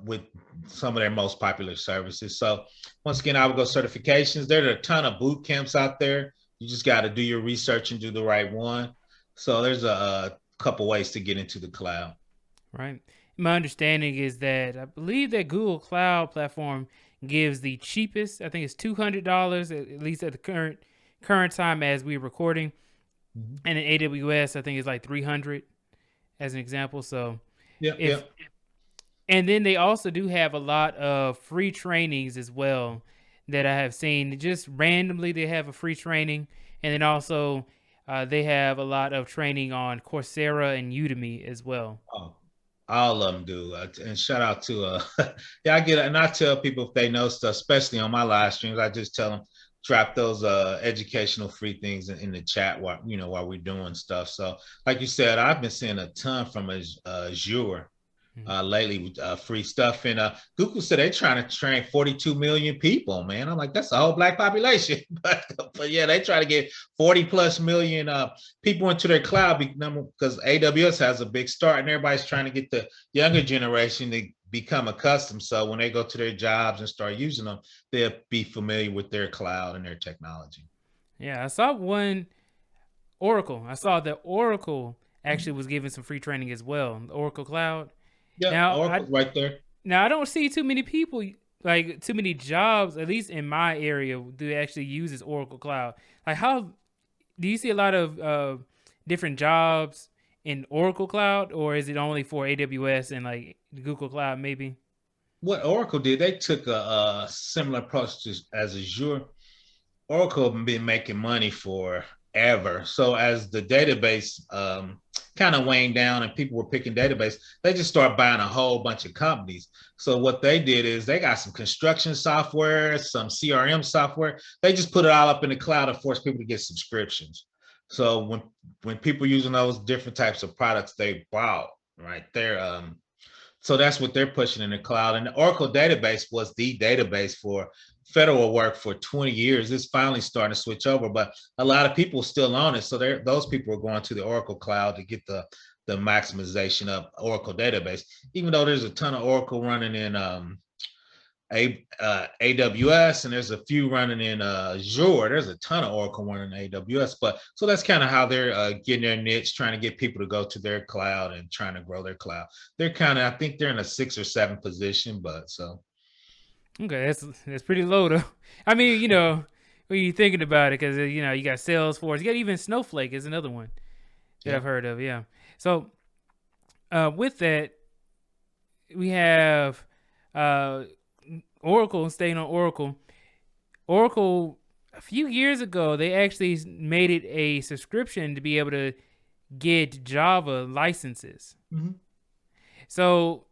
with some of their most popular services. So once again, I would go certifications. There are a ton of boot camps out there. You just got to do your research and do the right one. So there's a couple ways to get into the cloud. Right. My understanding is that I believe that Google Cloud Platform gives the cheapest. I think it's $200 at least at the current time as we're recording, and in AWS I think it's like 300 as an example. So Yeah. And then they also do have a lot of free trainings as well that I have seen. Just randomly, they have a free training, and then also they have a lot of training on Coursera and Udemy as well. Oh, all of them do. And shout out to yeah, I get it. And I tell people if they know stuff, especially on my live streams, I just tell them drop those educational free things in the chat while we're doing stuff. So like you said, I've been seeing a ton from Azure lately with free stuff. And Google said they're trying to train 42 million people, man. I'm like, that's a whole black population. but yeah, they try to get 40 plus million people into their cloud because AWS has a big start and everybody's trying to get the younger generation to become accustomed. So when they go to their jobs and start using them, they'll be familiar with their cloud and their technology. Yeah, I saw one Oracle. I saw that Oracle actually was giving some free training as well. Oracle Cloud. Yeah, Now, Oracle right there. I don't see too many people, like too many jobs, at least in my area, do actually use this Oracle Cloud. Like, how do you see a lot of different jobs in Oracle Cloud, or is it only for AWS and like Google Cloud maybe? What Oracle did, they took a similar approach as Azure. Oracle have been making money forever. So as the database kind of waned down and people were picking database, they just started buying a whole bunch of companies. So what they did is they got some construction software, some CRM software. They just put it all up in the cloud and force people to get subscriptions. So when people using those different types of products, they bought right there. So that's what they're pushing in the cloud. And the Oracle database was the database for federal work for 20 years. It's finally starting to switch over, but a lot of people still on it. So those people are going to the Oracle cloud to get the maximization of Oracle database, even though there's a ton of Oracle running in AWS, and there's a few running in Azure. There's a ton of Oracle running in AWS, but so that's kind of how they're getting their niche, trying to get people to go to their cloud and trying to grow their cloud. They're kind of, I think they're in a 6 or 7 position, but so. Okay, that's pretty low though. I mean, when you're thinking about it, because you got Salesforce, you got even Snowflake is another one that I've heard of. Yeah. So with that, we have Oracle. Staying on Oracle, a few years ago they actually made it a subscription to be able to get Java licenses. Mm-hmm. So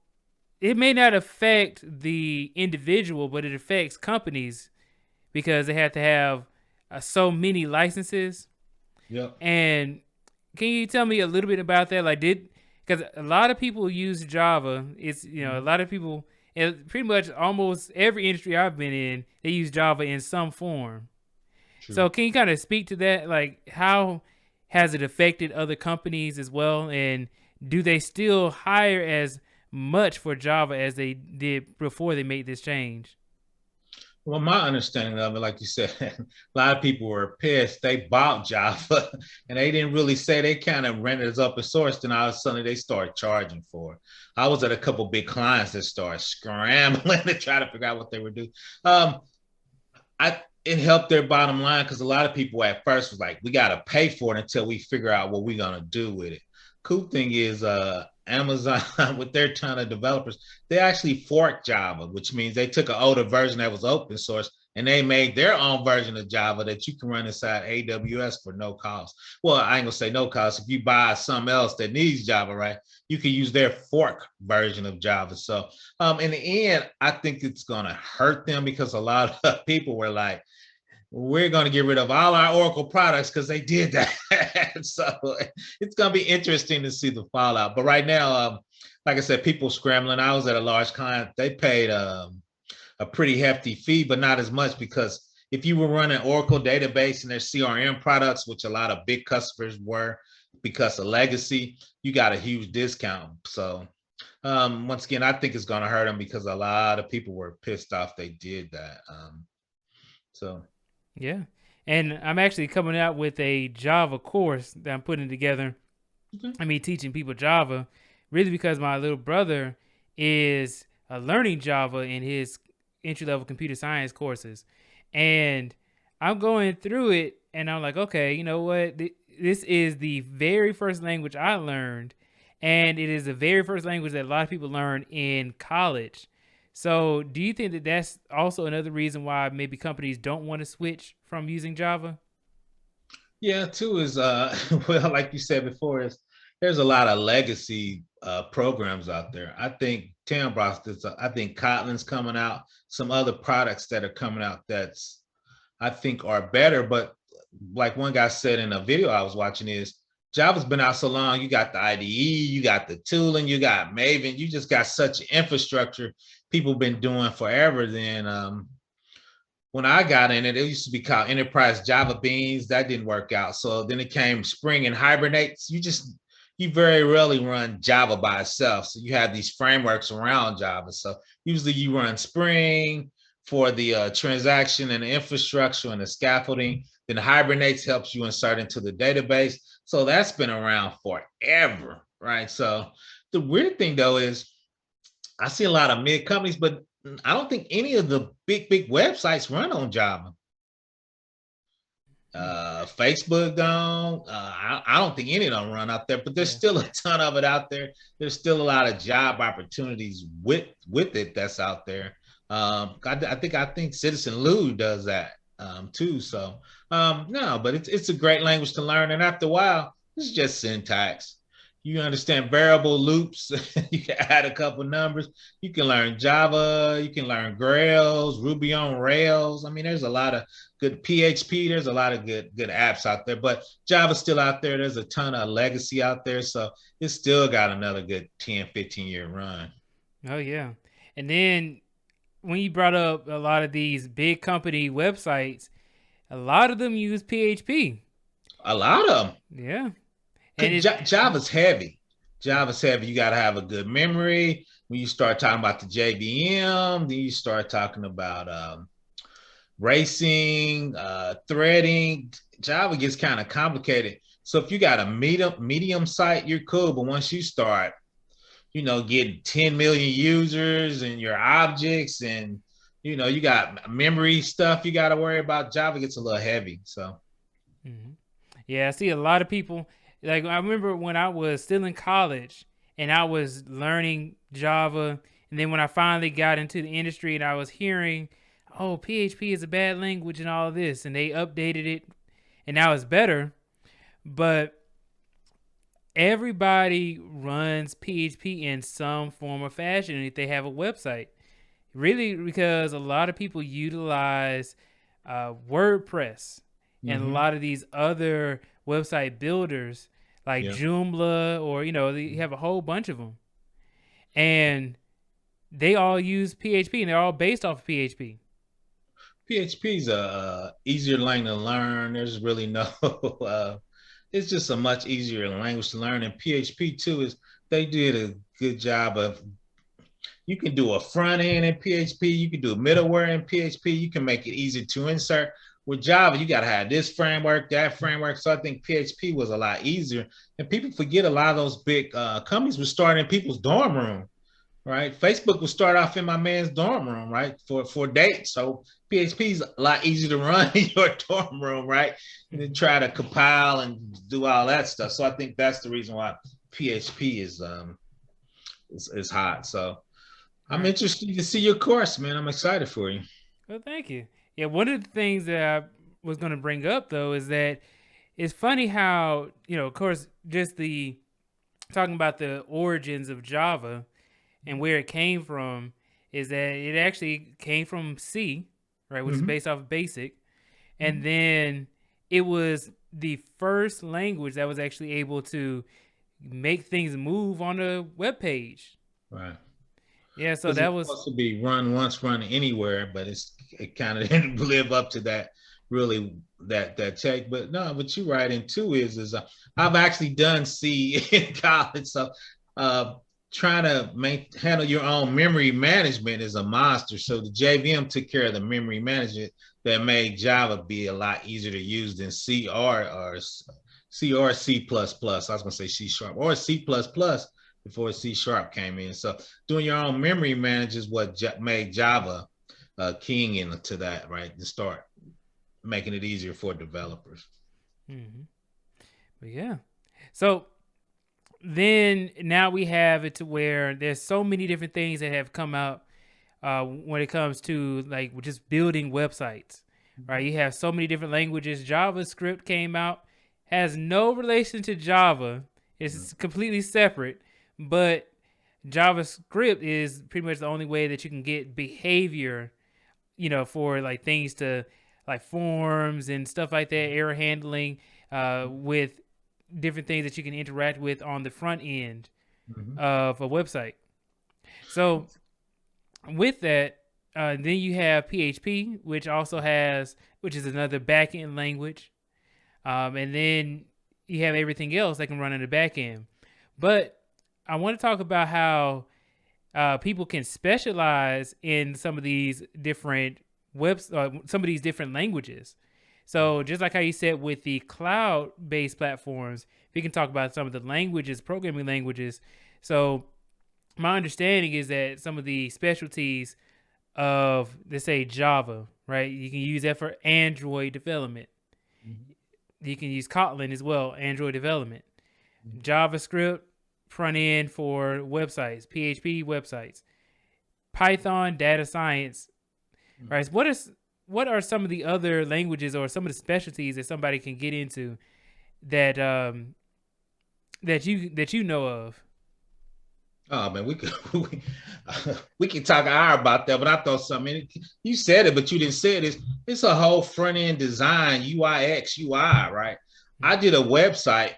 it may not affect the individual, but it affects companies because they have to have so many licenses. Yeah. And can you tell me a little bit about that? Like, because a lot of people use Java. It's a lot of people, and pretty much almost every industry I've been in, they use Java in some form. True. So can you kind of speak to that? Like, how has it affected other companies as well? And do they still hire as much for Java as they did before they made this change? Well, my understanding of it, like you said, a lot of people were pissed. They bought Java and they didn't really say, they kind of rented it as open source. Then all of a sudden they started charging for it. I was at a couple big clients that started scrambling to try to figure out what they were doing. Um, it helped their bottom line because a lot of people at first was like, we got to pay for it until we figure out what we're going to do with it. Cool thing is, Amazon with their ton of developers, they actually forked Java, which means they took an older version that was open source and they made their own version of Java that you can run inside AWS for no cost. Well, I ain't gonna say no cost. If you buy something else that needs Java, right, you can use their fork version of Java. So in the end, I think it's gonna hurt them because a lot of people were like, we're going to get rid of all our Oracle products because they did that. So it's going to be interesting to see the fallout. But right now, like I said, people scrambling. I was at a large client. They paid a pretty hefty fee, but not as much because if you were running Oracle database and their CRM products, which a lot of big customers were because of legacy, you got a huge discount. So once again, I think it's going to hurt them because a lot of people were pissed off they did that. So Yeah. And I'm actually coming out with a Java course that I'm putting together. okay. I mean, teaching people Java, really because my little brother is learning Java in his entry level computer science courses. And I'm going through it and I'm like, okay, you know what? This is the very first language I learned. And it is the very first language that a lot of people learn in college. So, do you think that that's also another reason why maybe companies don't want to switch from using Java? Yeah, too is well, like you said before, is there's a lot of legacy programs out there. I think I think Kotlin's coming out, some other products that are coming out that's I think are better. But like one guy said in a video I was watching is Java's been out so long, you got the IDE, you got the tooling, you got Maven, you just got such infrastructure people been doing forever. Then when I got in it, it used to be called Enterprise Java Beans. That didn't work out. So then it came Spring and Hibernates. You very rarely run Java by itself. So you have these frameworks around Java. So usually you run Spring for the transaction and the infrastructure and the scaffolding. Then Hibernates helps you insert into the database. So that's been around forever, right? So the weird thing though is I see a lot of mid companies, but I don't think any of the big websites run on Java. Hmm. Facebook gone. I don't think any of them run out there, but there's Yeah. still a ton of it out there. There's still a lot of job opportunities with it that's out there. I think Citizen Lou does that too. So no, but it's a great language to learn, and after a while, it's just syntax. You understand variable loops. You can add a couple numbers. You can learn Java. You can learn Grails, Ruby on Rails. I mean, there's a lot of good PHP. There's a lot of good apps out there, but Java's still out there. There's a ton of legacy out there. So it's still got another good 10, 15-year run. Oh yeah. And then when you brought up a lot of these big company websites, a lot of them use PHP. A lot of them. Yeah. And Because it's Java's heavy. Java's heavy. You got to have a good memory. When you start talking about the JVM, then you start talking about racing, threading. Java gets kind of complicated. So if you got a medium site, you're cool. But once you start, getting 10 million users and your objects and you got memory stuff you got to worry about, Java gets a little heavy. So Mhm. Yeah, I see a lot of people. Like I remember when I was still in college and I was learning Java, and then when I finally got into the industry and I was hearing, "Oh, PHP is a bad language" and all of this, and they updated it, and now it's better. But everybody runs PHP in some form or fashion if they have a website. Really, because a lot of people utilize WordPress and a mm-hmm. lot of these other website builders. like Yeah. Joomla, or you have a whole bunch of them, and they all use PHP, and they're all based off of PHP. PHP is a easier language to learn. There's really no, it's just a much easier language to learn. And PHP too is they did a good job of. You can do a front end in PHP. You can do middleware in PHP. You can make it easy to insert. With Java, you got to have this framework, that framework. So I think PHP was a lot easier. And people forget a lot of those big companies were starting in people's dorm room, right? Facebook will start off in my man's dorm room, right? For dates. So PHP is a lot easier to run in your dorm room, right? And then try to compile and do all that stuff. So I think that's the reason why PHP is hot. So I'm Right. interested to see your course, man. I'm excited for you. Well, thank you. Yeah, one of the things that I was going to bring up though is that it's funny how of course, just the talking about the origins of Java and where it came from is that it actually came from C, right, which is Mm-hmm. based off of BASIC, and Mm-hmm. then it was the first language that was actually able to make things move on a web page. Right. Yeah, so Because that it's was supposed to be run once, run anywhere, but it kind of didn't live up to that really that take. But no, what you write into is I've actually done C in college, so uh, trying to handle your own memory management is a monster. So the JVM took care of the memory management that made Java be a lot easier to use than C or C plus plus. I was gonna say C sharp or C plus plus before C sharp came in. So doing your own memory management is what made Java keying into that, right? To start making it easier for developers. hmm but yeah. So then now we have it to where there's so many different things that have come out when it comes to like just building websites, right? You have so many different languages. JavaScript came out, has no relation to Java. It's completely separate, but JavaScript is pretty much the only way that you can get behavior, for like things to like forms and stuff like that, error handling, with different things that you can interact with on the front end Mm-hmm. of a website. So with that, then you have PHP, which is another backend language, and then you have everything else that can run in the backend. But I want to talk about how people can specialize in some of these different some of these different languages. So just like how you said with the cloud-based platforms, we can talk about some of the languages, programming languages. So my understanding is that some of the specialties of, let's say, Java, right? You can use that for Android development. You can use Kotlin as well, Android development. JavaScript, front end for websites, PHP websites, Python, data science, right? So what are some of the other languages or some of the specialties that somebody can get into that that you know of? Oh man, we can talk an hour about that, but I thought something. You said it, but you didn't say it. It's a whole front end design, UIX, UI, right? I did a website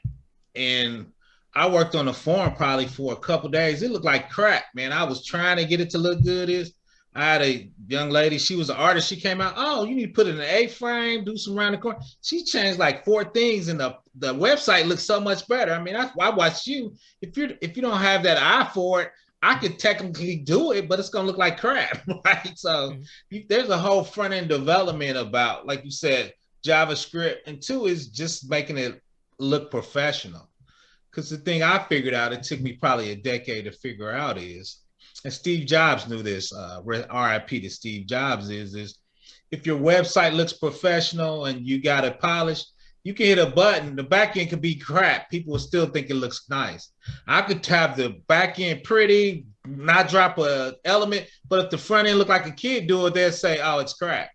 and I worked on the form probably for a couple days. It looked like crap, man. I was trying to get it to look good. I had a young lady, she was an artist. She came out, oh, you need to put it in an A-frame, do some round the corner. She changed like 4 things, and the website looks so much better. I mean, I watched you. If you don't have that eye for it, I could technically do it, but it's gonna look like crap, right? So there's a whole front end development about, like you said, JavaScript, and two is just making it look professional. Because the thing I figured out, it took me probably a decade to figure out is, and Steve Jobs knew this, RIP to Steve Jobs, is if your website looks professional and you got it polished, you can hit a button, the back end could be crap. People will still think it looks nice. I could have the back end pretty, not drop a element, but if the front end look like a kid do it, they'll say, oh, it's crap,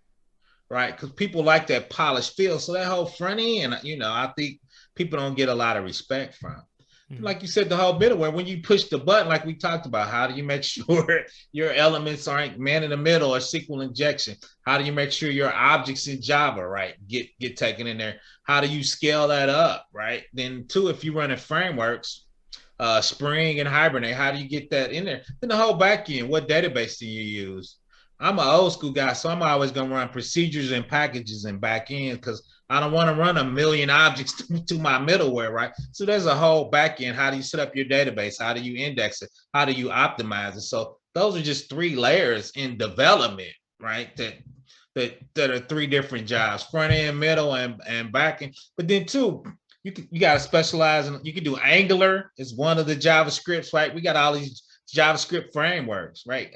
right? Because people like that polished feel. So that whole front end, I think people don't get a lot of respect from. Like you said, the whole middleware, when you push the button, like we talked about, how do you make sure your elements aren't man in the middle or SQL injection? How do you make sure your objects in Java, right, get taken in there? How do you scale that up, right? Then two, if you're running frameworks, Spring and Hibernate, how do you get that in there? Then the whole back end, what database do you use? I'm an old school guy, so I'm always going to run procedures and packages and back end because I don't want to run a million objects to my middleware, right? So there's a whole back end. How do you set up your database? How do you index it? How do you optimize it? So those are just three layers in development, right? That are three different jobs: front end, middle, and back end. But then two, you got to specialize in. You can do Angular is one of the JavaScripts, right? We got all these JavaScript frameworks, right?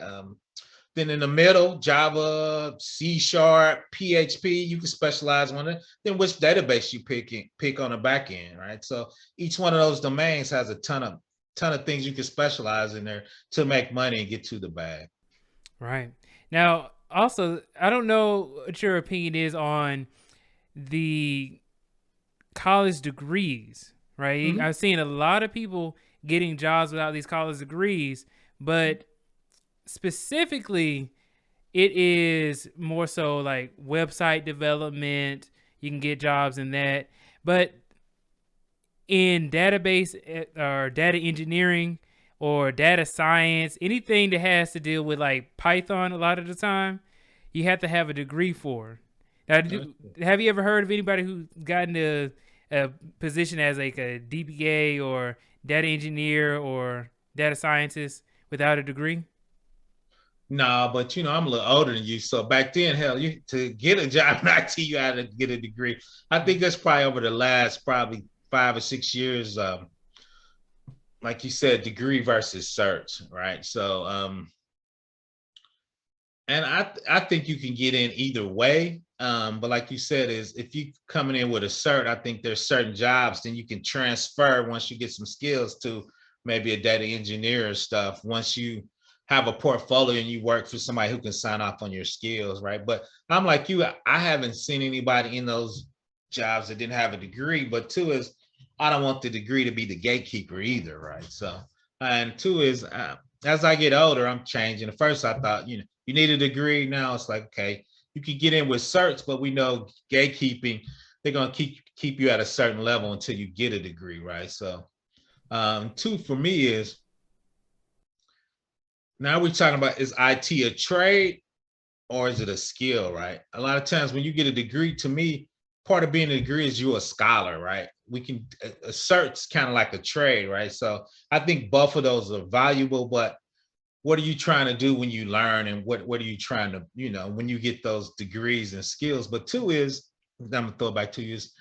Then in the middle, Java, C Sharp, PHP, you can specialize on it. Then which database you pick on the back end, right? So each one of those domains has a ton of things you can specialize in there to make money and get to the bag. Right. Now, also, I don't know what your opinion is on the college degrees, right? Mm-hmm. I've seen a lot of people getting jobs without these college degrees, but specifically, it is more so like website development. You can get jobs in that, but in database or data engineering or data science, anything that has to deal with like Python, a lot of the time, you have to have a degree for. Now, have you ever heard of anybody who's gotten a position as like a DBA or data engineer or data scientist without a degree? No, but I'm a little older than you. So back then, hell, to get a job in IT, you had to get a degree. I think that's probably over the last probably 5 or 6 years. Like you said, degree versus cert, right? So, and I think you can get in either way. But like you said, is if you coming in with a cert, I think there's certain jobs, then you can transfer once you get some skills to maybe a data engineer or stuff. Once you have a portfolio and you work for somebody who can sign off on your skills, right? But I'm like you, I haven't seen anybody in those jobs that didn't have a degree. But two is, I don't want the degree to be the gatekeeper either, right? So, and two is, as I get older, I'm changing. At first, I thought, you need a degree. Now it's like, okay, you can get in with certs, but we know gatekeeping, they're gonna keep you at a certain level until you get a degree, right? So, two for me is, now we're talking about, is IT a trade or is it a skill, right? A lot of times when you get a degree, to me, part of being a degree is you're a scholar, right? We can, a cert's kind of like a trade, right? So I think both of those are valuable, but what are you trying to do when you learn, and what are you trying to, when you get those degrees and skills? But two is, I'm gonna throw it back to you, is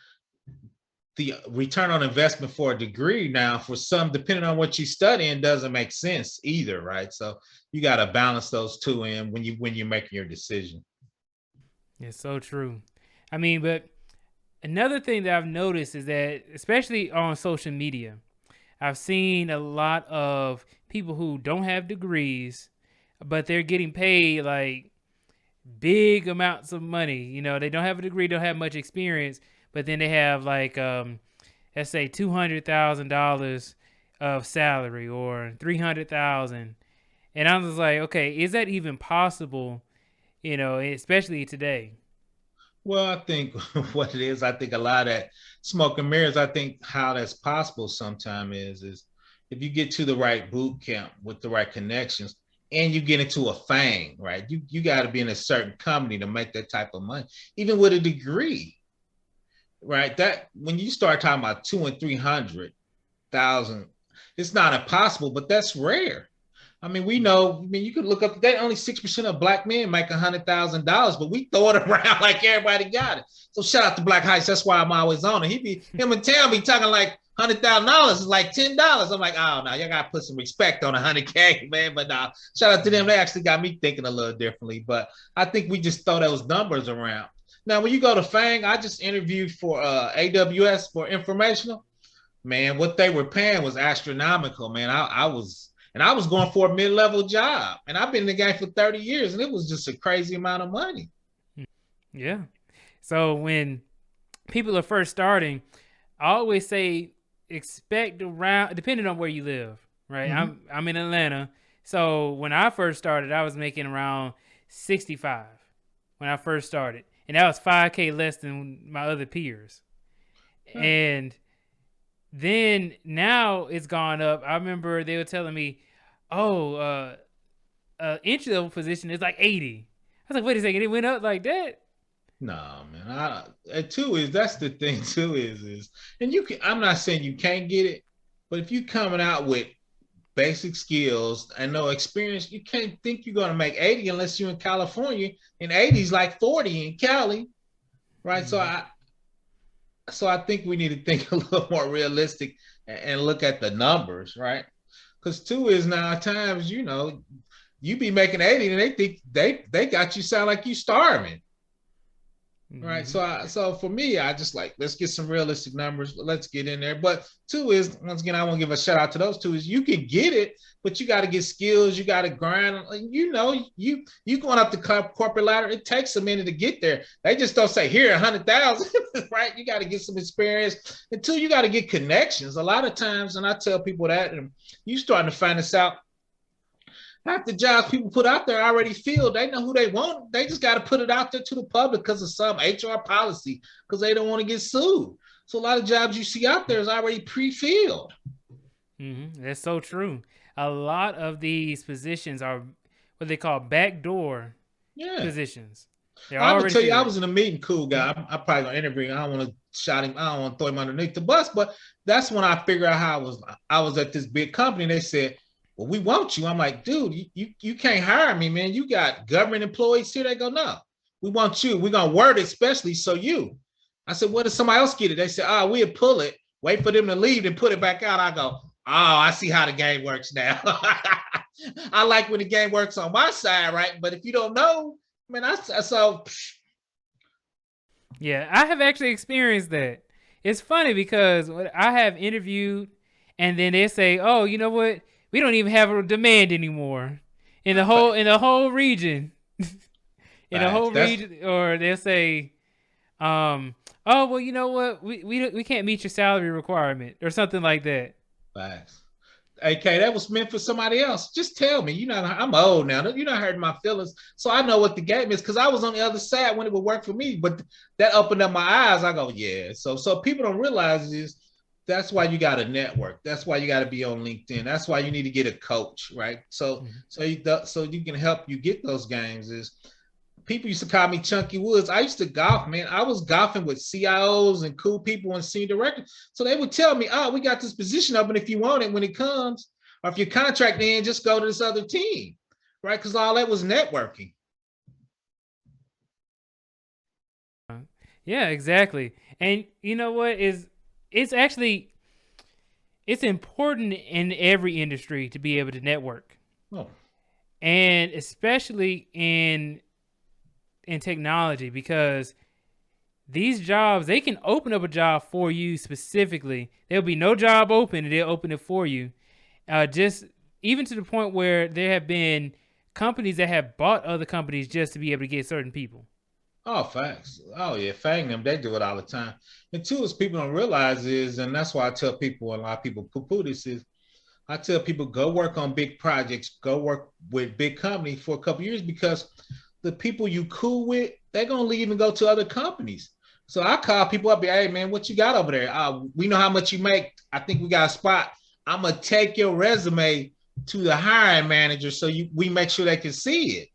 the return on investment for a degree now, for some, depending on what you studying, doesn't make sense either, right? So you got to balance those two in when you're making your decision. It's so true. I mean, but another thing that I've noticed is that, especially on social media, I've seen a lot of people who don't have degrees, but they're getting paid like big amounts of money. They don't have a degree, don't have much experience, but then they have like, let's say $200,000 of salary or 300,000, and I'm just like, okay, is that even possible? Especially today. Well, I think what it is, I think a lot of that smoke and mirrors. I think how that's possible sometimes is if you get to the right boot camp with the right connections, and you get into a fang, right? You got to be in a certain company to make that type of money, even with a degree, right? That when you start talking about 200,000 and 300,000, it's not impossible, but that's rare. I mean, we know. I mean, you could look up that only 6% of black men make $100,000, but we throw it around like everybody got it. So shout out to Black Heights. That's why I'm always on it. Him and Tam be talking like $100,000 is like $10. I'm like, oh no, y'all gotta put some respect on 100K, man. But nah, shout out to them. They actually got me thinking a little differently. But I think we just throw those numbers around. Now, when you go to Fang, I just interviewed for AWS for informational. Man, what they were paying was astronomical, man. I was going for a mid-level job, and I've been in the game for 30 years, and it was just a crazy amount of money. Yeah. So when people are first starting, I always say expect around, depending on where you live, right? Mm-hmm. I'm in Atlanta. So when I first started, I was making around 65 when I first started. And that was 5K less than my other peers. Right. And then now it's gone up. I remember they were telling me, oh, entry level position is like 80. I was like, wait a second, it went up like that? No, man. Two is that's the thing. Two is, and you can. I'm not saying you can't get it, but if you coming out with basic skills and no experience, you can't think you're gonna make 80 unless you're in California. And 80 is like 40 in Cali, right? Mm-hmm. So I think we need to think a little more realistic and look at the numbers, right? Because two is now at times, you be making 80 and they think they got you sound like you starving. Right. Mm-hmm. So for me, I just like, let's get some realistic numbers. Let's get in there. But two is, once again, I want to give a shout out to those two is you can get it, but you got to get skills. You got to grind. You going up the corporate ladder. It takes a minute to get there. They just don't say here 100,000, right? You got to get some experience. And two, you got to get connections. A lot of times, and I tell people that, and you starting to find this out. Half the jobs people put out there already filled. They know who they want. They just got to put it out there to the public because of some HR policy because they don't want to get sued. So a lot of jobs you see out there is already pre-filled. Mm-hmm. That's so true. A lot of these positions are what they call backdoor positions. They're I'm gonna already tell you, I filled. was in a meeting, cool guy. I'm probably gonna interview him. I don't want to shout him. I don't want to throw him underneath the bus, but that's when I figured out how I was at this big company. And they said, well, we want you. I'm like, dude, you can't hire me, man. You got government employees here. They go, no, we want you. We're gonna word it especially so you. I said, what if somebody else get it? They said, oh, we'll pull it, wait for them to leave and put it back out. I go, oh, I see how the game works now. I like when the game works on my side, right? But if you don't know, man, Yeah, I have actually experienced that. It's funny because I have interviewed and then they say, oh, you know what? We don't even have a demand anymore in the whole region. Or they'll say, oh well, you know what? We can't meet your salary requirement or something like that. Facts. Okay, that was meant for somebody else. Just tell me. I'm old now. You're not hurting my feelings, so I know what the game is because I was on the other side when it would work for me. But that opened up my eyes. I go, yeah. So people don't realize is that's why you got to network. That's why you got to be on LinkedIn. That's why you need to get a coach, right? So you can help you get those games. Is people used to call me Chunky Woods. I used to golf, man. I was golfing with CIOs and cool people and senior directors. So they would tell me, oh, we got this position open. If you want it when it comes, or if your contract in, just go to this other team, right? Because all that was networking. Yeah, exactly. And you know what is it's important in every industry to be able to network. Oh. And especially in technology, because these jobs, they can open up a job for you specifically. There'll be no job open and they'll open it for you. Just even to the point where there have been companies that have bought other companies just to be able to get certain people. Oh, facts. Oh, yeah. Fang them. They do it all the time. And two is people don't realize is, and that's why I tell people, and a lot of people poo-poo this is, I tell people go work on big projects, go work with big companies for a couple of years because the people you cool with, they're going to leave and go to other companies. So I call people up, hey, man, what you got over there? We know how much you make. I think we got a spot. I'm going to take your resume to the hiring manager so we make sure they can see it.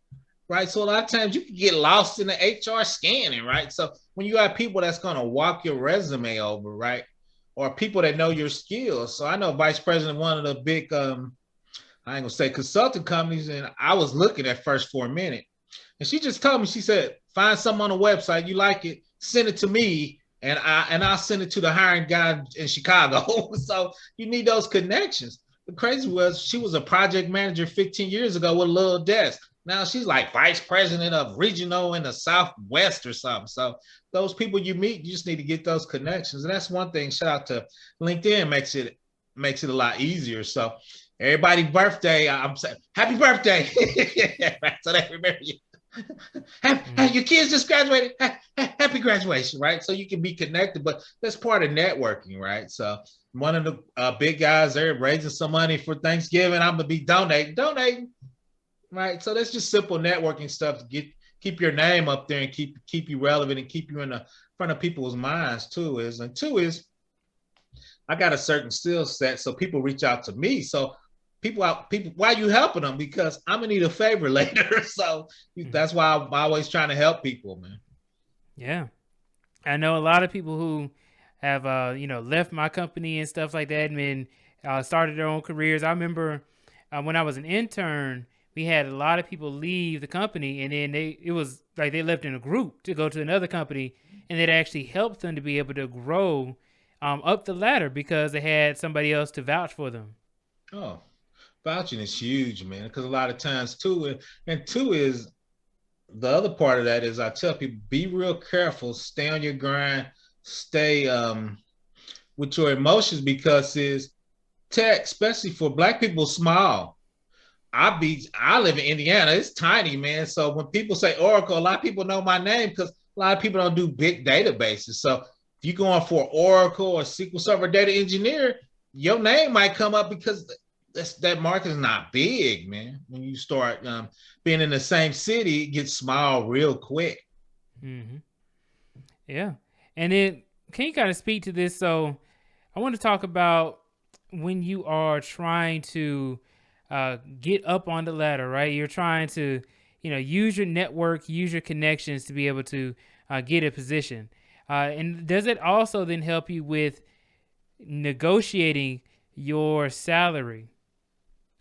Right. So a lot of times you can get lost in the HR scanning. Right. So when you have people that's going to walk your resume over, right, or people that know your skills. So I know vice president of one of the big, I ain't going to say consulting companies, and I was looking at first for a minute. And she just told me, she said, find something on the website, you like it, send it to me, and I'll send it to the hiring guy in Chicago. So you need those connections. The crazy was she was a project manager 15 years ago with a little desk. Now she's like vice president of regional in the Southwest or something. So those people you meet, you just need to get those connections. And that's one thing. Shout out to LinkedIn, makes it a lot easier. So everybody's birthday, I'm saying happy birthday. So they remember you. have your kids just graduated. Happy graduation, right? So you can be connected, but that's part of networking, right? So one of the big guys there raising some money for Thanksgiving. I'm gonna be donating, right? So that's just simple networking stuff to keep your name up there and keep you relevant and keep you in the front of people's minds too. Two is I got a certain skill set, so people reach out to me. So people, why are you helping them? Because I'm gonna need a favor later. So that's why I'm always trying to help people, man. Yeah. I know a lot of people who have, left my company and stuff like that, and then started their own careers. I remember when I was an intern, we had a lot of people leave the company, and then it was like they left in a group to go to another company, and it actually helped them to be able to grow up the ladder because they had somebody else to vouch for them. Oh, vouching is huge, man. Because a lot of times too, and two is the other part of that is I tell people be real careful, stay on your grind, stay with your emotions because is tech, especially for black people, small. I live in Indiana. It's tiny, man. So when people say Oracle, a lot of people know my name because a lot of people don't do big databases. So if you're going for Oracle or SQL Server data engineer, your name might come up because that market is not big, man. When you start being in the same city, it gets small real quick. Hmm. Yeah. And then can you kind of speak to this? So I want to talk about when you are trying to get up on the ladder, right? You're trying to, use your network, use your connections to be able to get a position. And does it also then help you with negotiating your salary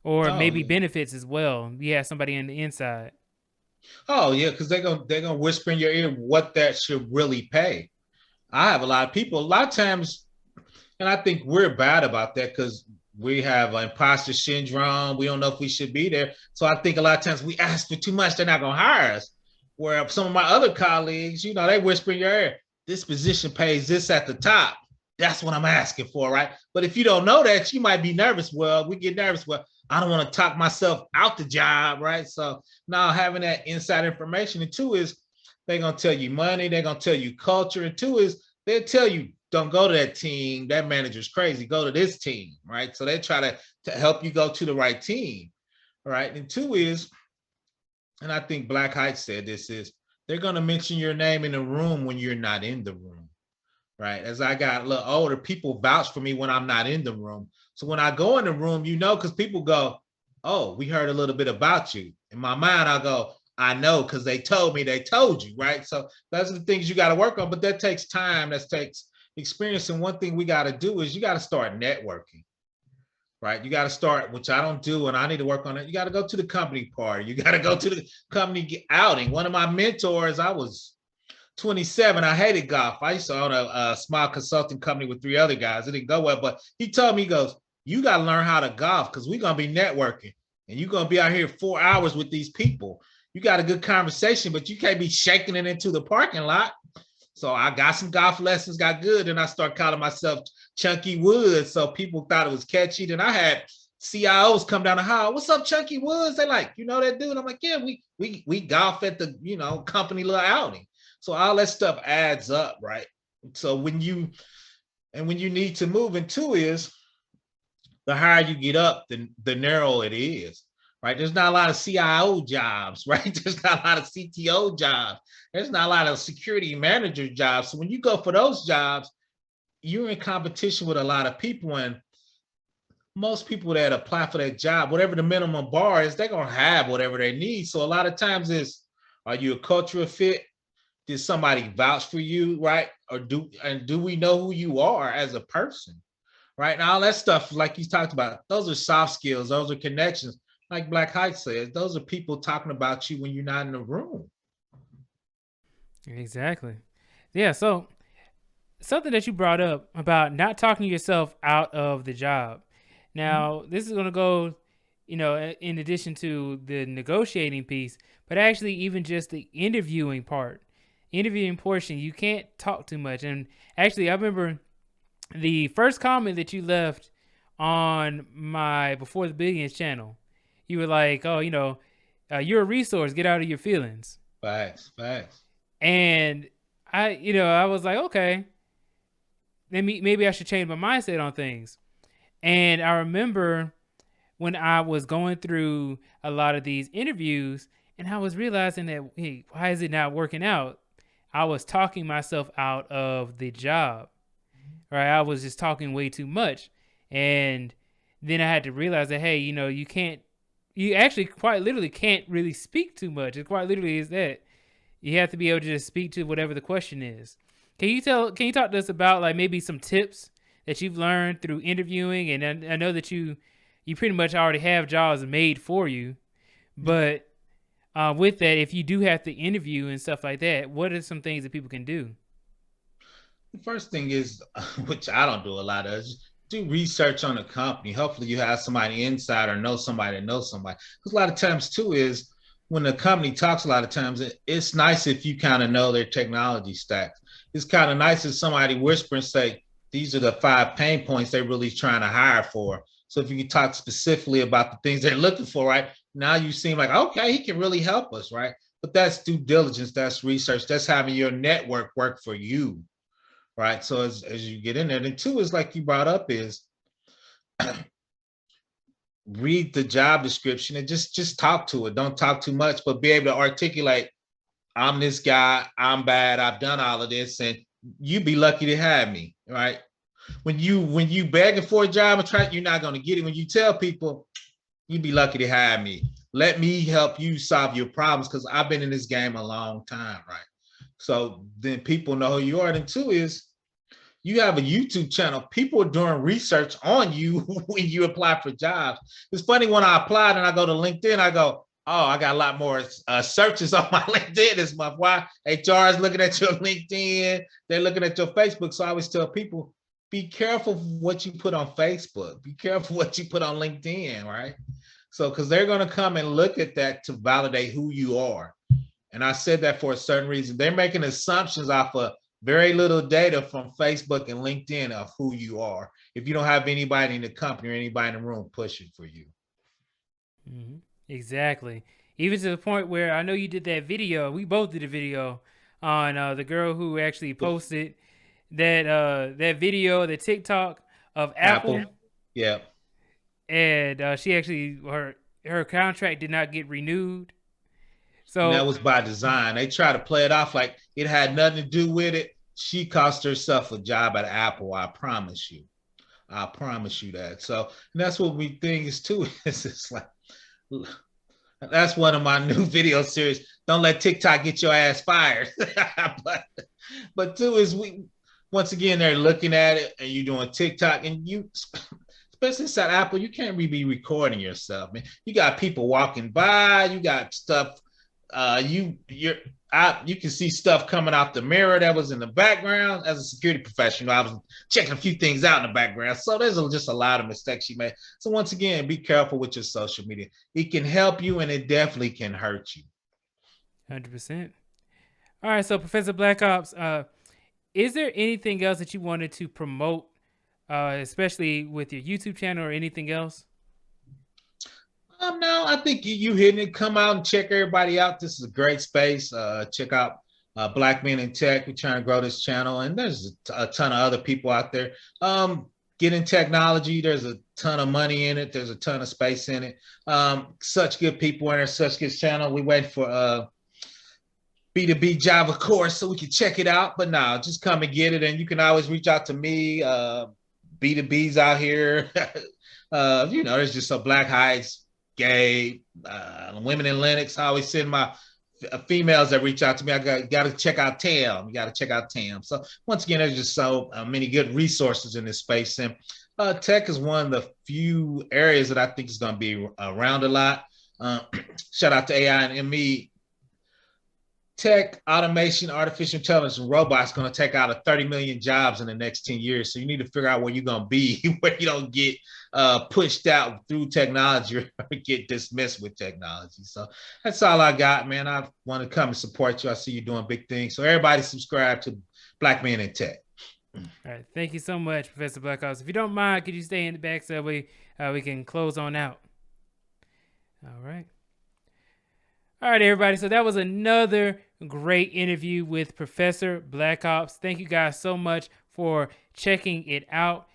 or Oh maybe yeah. benefits as well? You have somebody on the inside. Oh yeah, because they're gonna whisper in your ear what that should really pay. I have a lot of people, a lot of times, and I think we're bad about that because we have imposter syndrome. We don't know if we should be there. So I think a lot of times we ask for too much, they're not gonna hire us. Where some of my other colleagues, they whisper in your ear, this position pays this at the top. That's what I'm asking for, right? But if you don't know that, you might be nervous. Well, we get nervous. Well, I don't want to talk myself out the job, right? So now having that inside information, and two is they're gonna tell you money, they're gonna tell you culture, and two is they'll tell you don't go to that team, that manager's crazy, go to this team, right? So they try to help you go to the right team, right? And two is, and I think Black Heights said this is they're gonna mention your name in the room when you're not in the room, right? As I got a little older, people vouch for me when I'm not in the room. So when I go in the room, because people go, oh, we heard a little bit about you. In my mind, I go, I know because they told me they told you, right? So those are the things you got to work on, but that takes time, that takes experience. And one thing we got to do is you got to start networking, right? You got to start, which I don't do, and I need to work on it. You got to go to the company party. You got to go to the company outing. One of my mentors, I was 27. I hated golf. I used to own a small consulting company with three other guys. It didn't go well, but he told me, he goes, you got to learn how to golf because we're going to be networking and you're going to be out here 4 hours with these people. You got a good conversation, but you can't be shaking it into the parking lot. So I got some golf lessons, got good, and I started calling myself Chunky Woods. So people thought it was catchy. Then I had CIOs come down the hall. What's up, Chunky Woods? They like, you know that dude? I'm like, yeah, we golf at the company little outing. So all that stuff adds up, right? So when you need to move, and two is the higher you get up, the narrower it is, right? There's not a lot of CIO jobs, right? There's not a lot of CTO jobs. There's not a lot of security manager jobs. So when you go for those jobs, you're in competition with a lot of people, and most people that apply for that job, whatever the minimum bar is, they're gonna have whatever they need. So a lot of times is, are you a cultural fit? Did somebody vouch for you, right? Or do we know who you are as a person, right? And all that stuff, like you talked about, those are soft skills, those are connections. Like Black Height says, those are people talking about you when you're not in the room. Exactly. Yeah. So something that you brought up about not talking yourself out of the job. Mhm. Now, this is going to go, in addition to the negotiating piece, but actually even just the interviewing portion, you can't talk too much. And actually, I remember the first comment that you left on my Before the Billions channel. You were like, oh, you're a resource. Get out of your feelings. Facts. And I was like, okay, maybe I should change my mindset on things. And I remember when I was going through a lot of these interviews and I was realizing that, hey, why is it not working out? I was talking myself out of the job, right? I was just talking way too much. And then I had to realize that, hey, you actually quite literally can't really speak too much. It quite literally is that. You have to be able to just speak to whatever the question is. Can you talk to us about like maybe some tips that you've learned through interviewing? And I know that you pretty much already have jobs made for you, but with that, if you do have to interview and stuff like that, what are some things that people can do? The first thing is, which I don't do a lot of, is do research on the company. Hopefully, you have somebody inside or know somebody that knows somebody. Because a lot of times, too, is when the company talks, a lot of times it's nice if you kind of know their technology stacks. It's kind of nice if somebody whisper and say, these are the 5 pain points they're really trying to hire for. So if you can talk specifically about the things they're looking for, right now you seem like, okay, he can really help us, right? But that's due diligence, that's research, that's having your network work for you, right? So as you get in there, and two is like you brought up is read the job description and just talk to it. Don't talk too much, but be able to articulate, I'm this guy, I'm bad, I've done all of this, and you be lucky to have me, right? When you begging for a job and try, you're not going to get it. When you tell people, you be lucky to have me. Let me help you solve your problems because I've been in this game a long time, right? So then people know who you are. And two is you have a YouTube channel. People are doing research on you when you apply for jobs. It's funny when I applied and I go to LinkedIn, I go, oh, I got a lot more searches on my LinkedIn this month. Why? HR is looking at your LinkedIn. They're looking at your Facebook. So I always tell people, be careful what you put on Facebook. Be careful what you put on LinkedIn, right? So, because they're going to come and look at that to validate who you are. And I said that for a certain reason. They're making assumptions off of very little data from Facebook and LinkedIn of who you are. If you don't have anybody in the company or anybody in the room pushing for you. Mm-hmm. Exactly. Even to the point where I know you did that video. We both did a video on the girl who actually posted that video, the TikTok of Apple. Yeah. And she actually her contract did not get renewed. And that So was by design. They try to play it off like it had nothing to do with it. She cost herself a job at Apple. I promise you. I promise you that. So that's what we think is too. It's like that's one of my new video series. Don't let TikTok get your ass fired. but two is we once again they're looking at it and you're doing TikTok and you especially inside Apple, you can't really be recording yourself, man. You got people walking by, you got stuff you can see stuff coming out the mirror that was in the background. As a security professional, I was checking a few things out in the background. So there's just a lot of mistakes you made. So once again, be careful with your social media. It can help you and it definitely can hurt you. 100%. All right, so Professor Black Ops, is there anything else that you wanted to promote, especially with your YouTube channel or anything else? No, I think you hitting it. Come out and check everybody out. This is a great space. Check out Black Men in Tech. We're trying to grow this channel, and there's a ton of other people out there. Get in technology. There's a ton of money in it. There's a ton of space in it. Such good people in there. Such good channel. We wait for B2B Java course so we can check it out. But no, just come and get it, and you can always reach out to me. B2Bs out here. There's just some black hides, gay, women in Linux. I always send my females that reach out to me. I got to check out TAM. You got to check out TAM. So once again, there's just so many good resources in this space. And tech is one of the few areas that I think is going to be around a lot. Shout out to AI and ME. Tech, automation, artificial intelligence, and robots going to take out 30 million jobs in the next 10 years. So you need to figure out where you're going to be, where you don't get pushed out through technology or get dismissed with technology. So that's all I got, man. I want to come and support you. I see you doing big things. So everybody subscribe to Black Men in Tech. All right. Thank you so much, Professor Black Ops. If you don't mind, could you stay in the back so we can close on out? All right. All right, everybody. So that was another great interview with Professor Black Ops. Thank you guys so much for checking it out.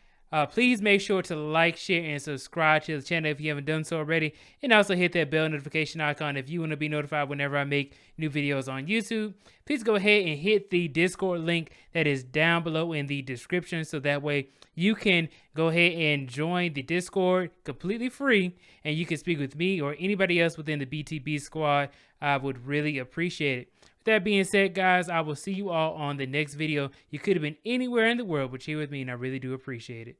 Please make sure to like, share, and subscribe to the channel if you haven't done so already. And also hit that bell notification icon if you want to be notified whenever I make new videos on YouTube. Please go ahead and hit the Discord link that is down below in the description, so that way you can go ahead and join the Discord completely free, and you can speak with me or anybody else within the BTB squad. I would really appreciate it. With that being said, guys, I will see you all on the next video. You could have been anywhere in the world, but here with me, and I really do appreciate it.